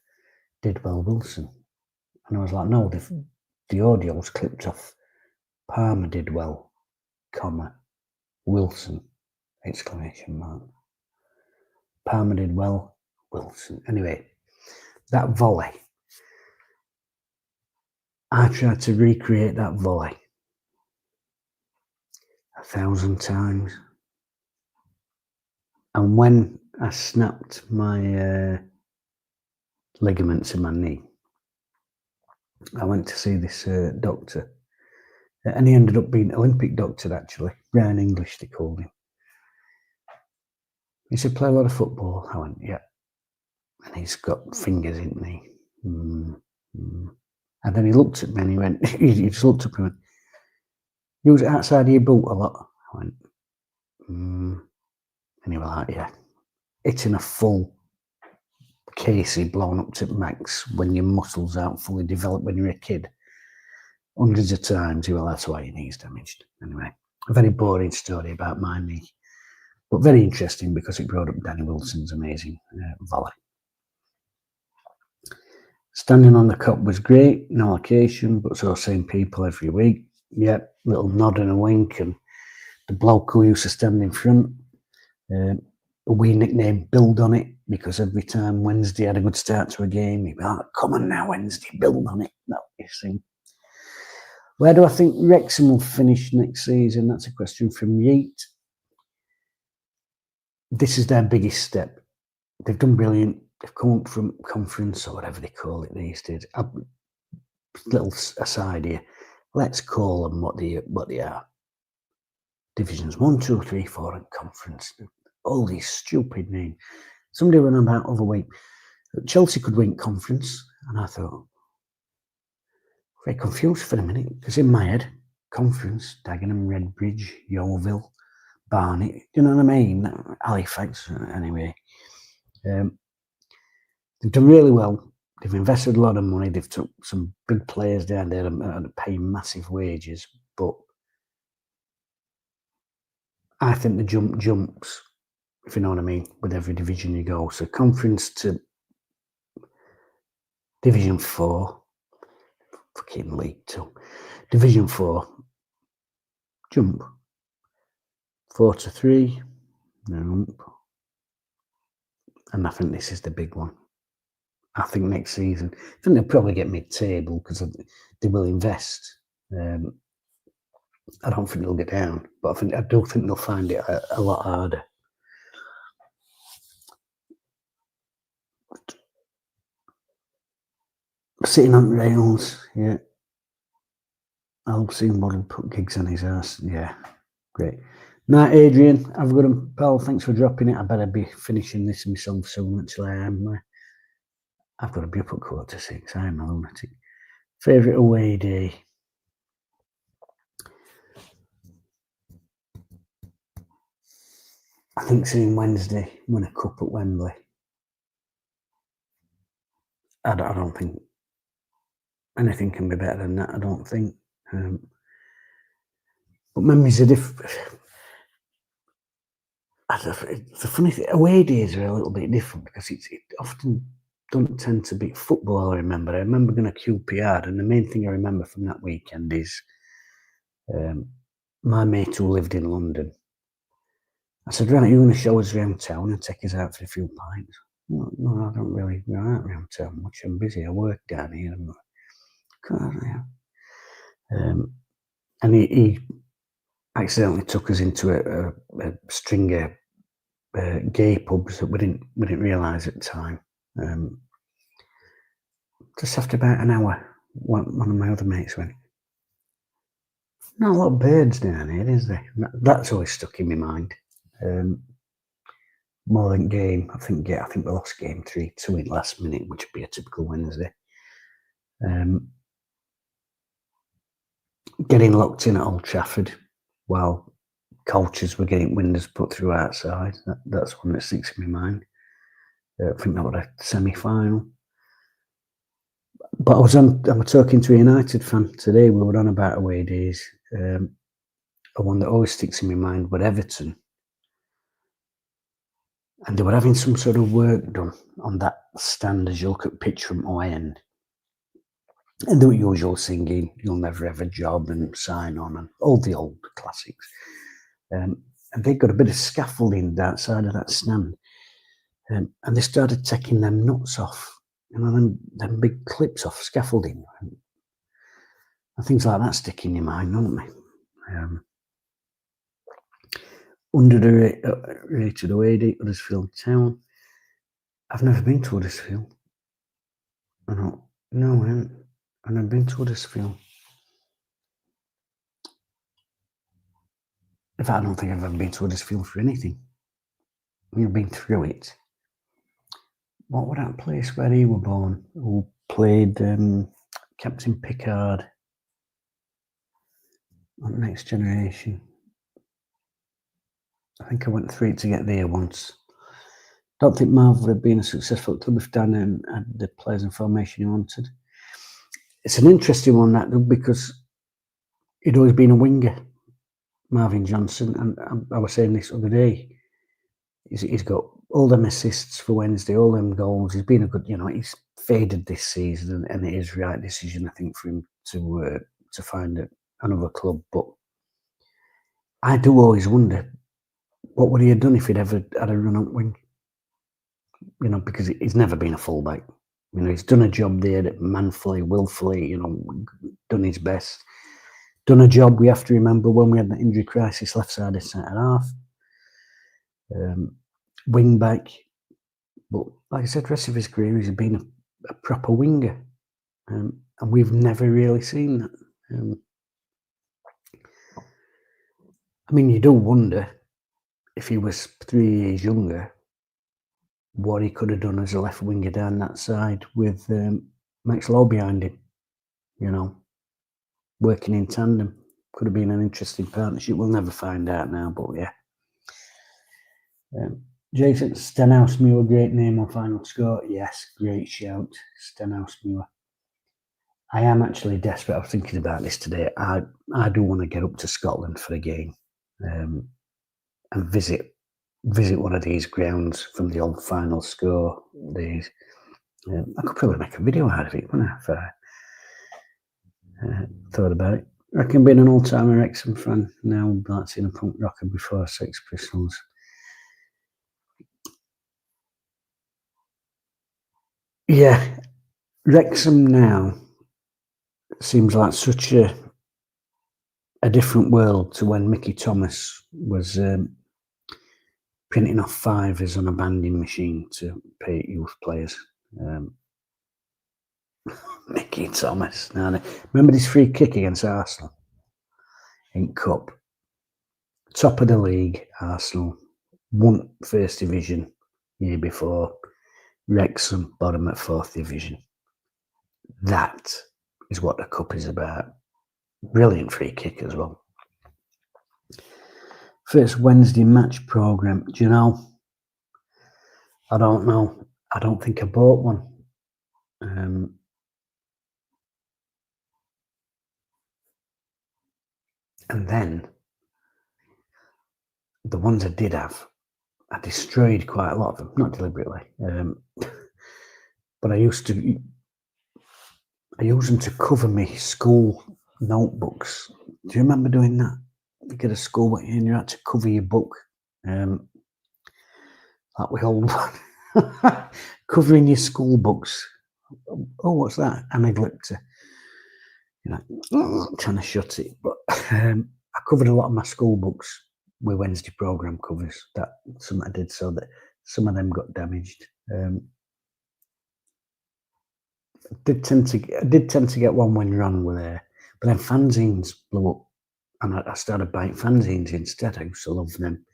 Didwell Wilson. And I was like, no, the audio was clipped off Palmer Didwell, Wilson, ! Palmer Didwell, Wilson. Anyway, that volley, I tried to recreate that volley 1,000 times. And when I snapped my ligaments in my knee, I went to see this doctor, and he ended up being Olympic doctor actually. Brown English they called him. He said, "Play a lot of football." I went, "Yeah." And he's got fingers, isn't he? Mm, mm. And then he looked at me and he went, he just looked up and went, "You was outside of your boot a lot." I went, mm. And he was like, "Yeah." Hitting a full Casey blown up to max when your muscles aren't fully developed when you're a kid. Hundreds of times, well, that's why your knee's damaged. Anyway, a very boring story about my knee, but very interesting because it brought up Danny Wilson's amazing volley. Standing on the cop was great, no occasion, but so same people every week. Yep, little nod and a wink, and the bloke who used to stand in front, we nicknamed Build on It because every time Wednesday had a good start to a game, he'd be like, "Come on now, Wednesday, build on it." That was his thing. Where do I think Wrexham will finish next season? That's a question from Yeet. This is their biggest step. They've done brilliant. They've come up from conference or whatever they call it these days. A little aside here. Let's call them what they are. Divisions 1, 2, 3, 4 and conference. All these stupid names. Somebody went on about other week. Chelsea could win conference, and I thought, very confused for a minute, because in my head, conference, Dagenham, Redbridge, Yeovil, Barnet, you know what I mean? Halifax, anyway. They've done really well. They've invested a lot of money. They've took some big players down there and paying massive wages, but I think the jumps, if you know what I mean, with every division you go. So conference to Division 4, fucking League 2. Division 4, jump. 4 to 3, jump. And I think this is the big one. I think next season, I think they'll probably get mid-table because they will invest. I don't think they'll get down, but I do think they'll find it a lot harder. Sitting on rails, yeah. I'll see Model put gigs on his ass. Yeah, great. Night, Adrian. Have a good one, pal. Thanks for dropping it. I better be finishing this myself soon. Actually, I am. I've got to be up at 5:45. I am a lunatic. Favourite away day? I think seeing Wednesday win a cup at Wembley. I don't think anything can be better than that. I don't think. But memories are different. The funny thing, away days are a little bit different because it often don't tend to be football. I remember going to QPR, and the main thing I remember from that weekend is my mate who lived in London. I said, "Right, you're going to show us around town and take us out for a few pints." "No, I don't really go out around town much. I'm busy. I work down here." I'm like, "God, yeah." And he accidentally took us into a string of gay pubs that we didn't realise at the time. Just after about an hour, one of my other mates went, "Not a lot of birds down here, is there?" That's always stuck in my mind. More than game, I think we lost game 3-2 in last minute, which would be a typical Wednesday. Getting locked in at Old Trafford while coaches were getting windows put through outside. That's one that sticks in my mind. I think that was a semi-final. But I was talking to a United fan today. We were on about away days. One that always sticks in my mind was Everton. And they were having some sort of work done on that stand as you look at pitch from away end. And the usual singing, "You'll never have a job," and "Sign on," and all the old classics. And they got a bit of scaffolding outside of that stand. And they started taking them nuts off, them big clips off scaffolding. And things like that stick in your mind, don't they? Underrated away day, Huddersfield Town. I've never been to Huddersfield. I don't. No, I haven't. I've never been to Huddersfield. In fact, I don't think I've ever been to Huddersfield for anything. You've been through it. What was that place where he were born? Who played Captain Picard on Next Generation? I think I went through it to get there once. Don't think Marv would have been a successful club if Dan had the players and formation he wanted. It's an interesting one, that, because he'd always been a winger, Marvin Johnson, and I was saying this other day. He's got all them assists for Wednesday, all them goals. He's been a good, he's faded this season, and it is the right decision, I think, for him to find another club. But I do always wonder, what would he have done if he'd ever had a run up wing? Because he's never been a fullback. He's done a job there manfully, willfully, done his best. Done a job, we have to remember, when we had that injury crisis, left side of centre half. Wing back. But like I said, the rest of his career, he's been a proper winger. And we've never really seen that. You do wonder, if he was 3 years younger, what he could have done as a left winger down that side with Max Lowe behind him, working in tandem. Could have been an interesting partnership. We'll never find out now, but yeah. Jason, Stenhousemuir, great name on final score. Yes, great shout, Stenhousemuir. I am actually desperate. I was thinking about this today. I do want to get up to Scotland for a game and visit one of these grounds from the old final score days. I could probably make a video out of it, wouldn't I, if I thought about it. I reckon being an all-timer Wrexham fan now, that's in a punk rocker before Sex Pistols. Yeah, Wrexham now seems like such a different world to when Mickey Thomas was printing off fivers on a banding machine to pay youth players. Mickey Thomas. Now, remember this free kick against Arsenal in Cup? Top of the league, Arsenal. Won First Division year before. Wrexham, bottom at Fourth Division. That is what the Cup is about. Brilliant free kick as well. First Wednesday match programme. Do you know? I don't know. I don't think I bought one. And then the ones I did have, I destroyed quite a lot of them, not deliberately. But I used them to cover my school notebooks. Do you remember doing that? You get a school book and you had to cover your book. Like we hold one. Covering your school books. Oh, what's that? Anaglipta. Trying to shut it. But I covered a lot of my school books with Wednesday programme covers. That some I did, so that some of them got damaged. I did tend to get one when Ron were there, but then fanzines blew up, and I started buying fanzines instead. I used to love them.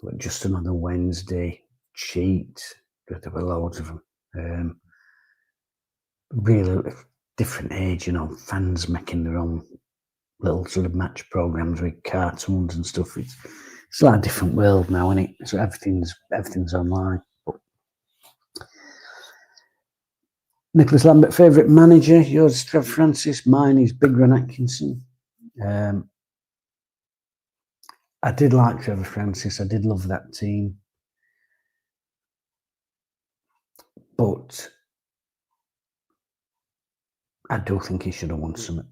Like Just Another Wednesday, Cheat. There were loads of them. Really different age, fans making their own little sort of match programs with cartoons and stuff. It's like a different world now, isn't it? So everything's online. But Nicholas Lambert, favourite manager? Yours is Trevor Francis. Mine is Big Ron Atkinson. I did like Trevor Francis. I did love that team. But I do think he should have won something.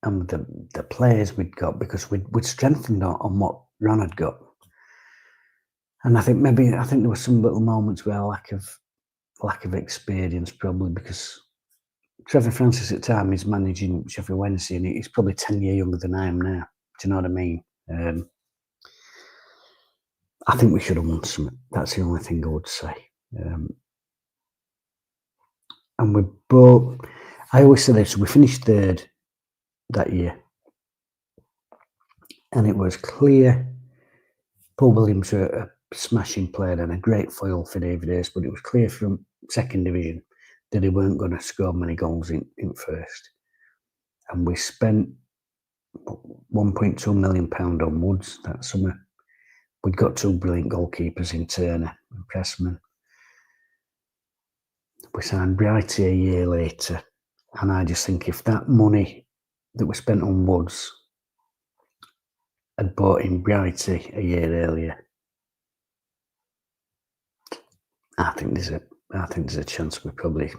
And the players we'd got, because we'd strengthened on what Ron had got. And I think there were some little moments where lack of experience, probably because Trevor Francis at the time is managing Sheffield Wednesday, and he's probably 10 years younger than I am now. Do you know what I mean? I think we should have won something. That's the only thing I would say. And we both, I always say this, we finished third that year. And it was clear Paul Williams was a smashing player and a great foil for David Hayes, but it was clear from second division that he weren't going to score many goals in first. And we spent £1.2 million on Woods that summer. We'd got two brilliant goalkeepers in Turner and Pressman. We signed Brighty a year later, and I just think if that money that was spent on Woods had bought in Brighty a year earlier, I think there's a chance we probably.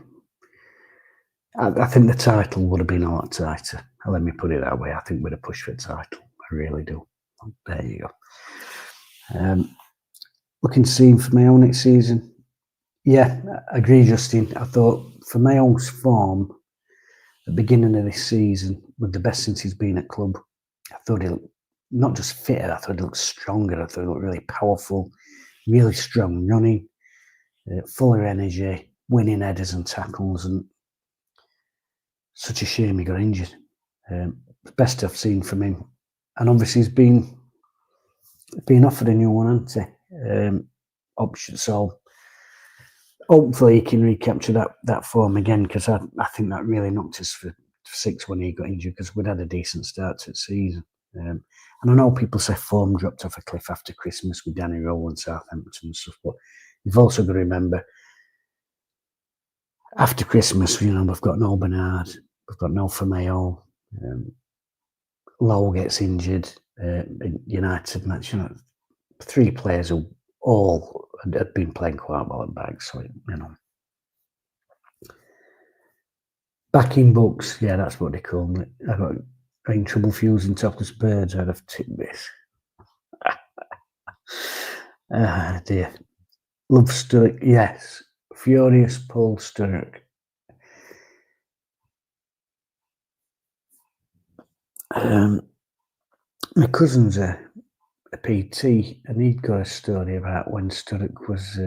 I think the title would have been a lot tighter. Let me put it that way. I think we'd have pushed for the title. I really do. There you go. Looking to see him for Mayo next season. Yeah, I agree, Justin. I thought for Mayo's form at the beginning of this season was the best since he's been at club. I thought he looked not just fitter, I thought he looked stronger. I thought he looked really powerful, really strong running, full of energy, winning headers and tackles, and such a shame he got injured. Best I've seen from him. And obviously he's been offered a new one, hasn't he? Option. So hopefully he can recapture that form again, because I think that really knocked us for 6 when he got injured, because we'd had a decent start to the season. And I know people say form dropped off a cliff after Christmas with Danny Rowe and Southampton and stuff, but you've also got to remember, after Christmas, we've got no Bernard, we've got no Mayo, Lowe gets injured, United match, 3 players who all had been playing quite well at back, so backing books, yeah, that's what they call it. I got in trouble fusing topless birds. I'd have tipped this. Dear. Love Sturrock, yes. Furious Paul Sturrock. My cousin's a PT, and he'd got a story about when Sturrock was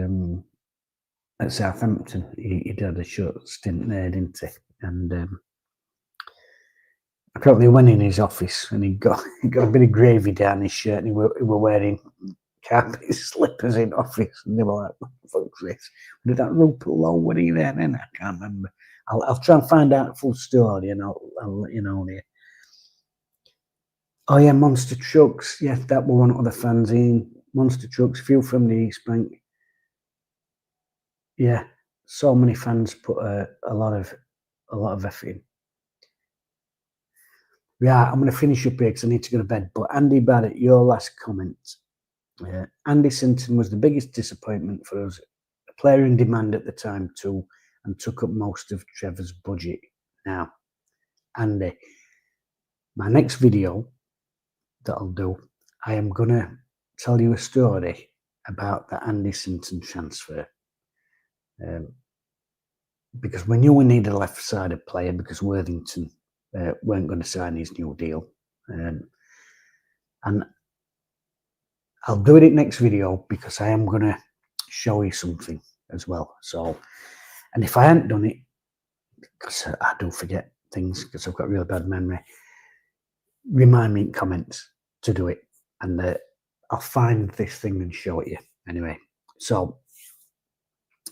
at Southampton. He'd had a short stint there, didn't he? And apparently went in his office and he got a bit of gravy down his shirt, and he were wearing carpet slippers in office, and they were like, "What the fuck's this? Did that Rupert Lowe, were he there then?" I can't remember. I'll try and find out the full story, and I'll let you know here. Oh yeah, Monster Trucks. Yeah, that were one of the fans in Monster Trucks. Few from the East Bank. Yeah, so many fans put a lot of effort in. Yeah, I'm going to finish up here because I need to go to bed. But Andy Barrett, your last comment. Andy Sinton was the biggest disappointment for us. A player in demand at the time too, and took up most of Trevor's budget. Now, Andy, my next video that I'll do, I am going to tell you a story about the Andy Sinton transfer. Because we knew we needed a left-sided player because Worthington weren't going to sign his new deal. And I'll do it in next video because I am going to show you something as well. So, and if I hadn't done it, because I do forget things because I've got really bad memory, remind me in comments to do it, and I'll find this thing and show it you. Anyway, so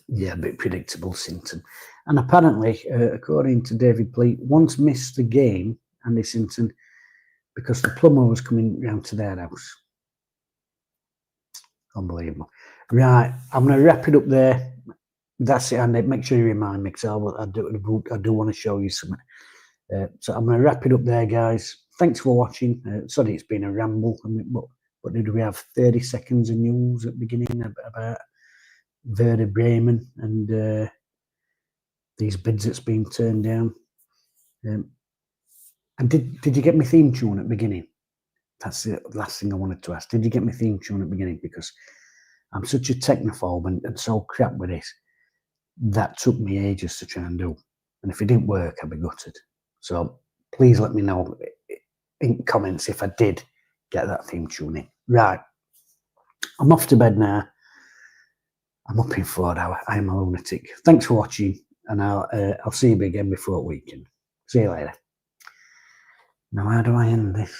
yeah, a bit predictable Sinton. And apparently, according to David Pleat, once missed the game, Andy Sinton, because the plumber was coming round to their house. Unbelievable. Right, I'm going to wrap it up there. That's it, Andy. Make sure you remind me, because I do want to show you something. So I'm going to wrap it up there, guys. Thanks for watching. Sorry, it's been a ramble. I mean, what did we have? 30 seconds of news at the beginning about Werder Bremen and these bids that's been turned down. And did you get my theme tune at the beginning? That's the last thing I wanted to ask. Did you get my theme tune at the beginning? Because I'm such a technophobe and so crap with this. That took me ages to try and do. And if it didn't work, I'd be gutted. So please let me know in comments if I did get that theme tune in. Right. I'm off to bed now. I'm up in 4 hours. I'm a lunatic. Thanks for watching, and I'll see you again before the weekend. See you later. Now, how do I end this?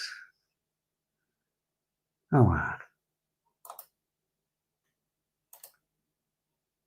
Oh,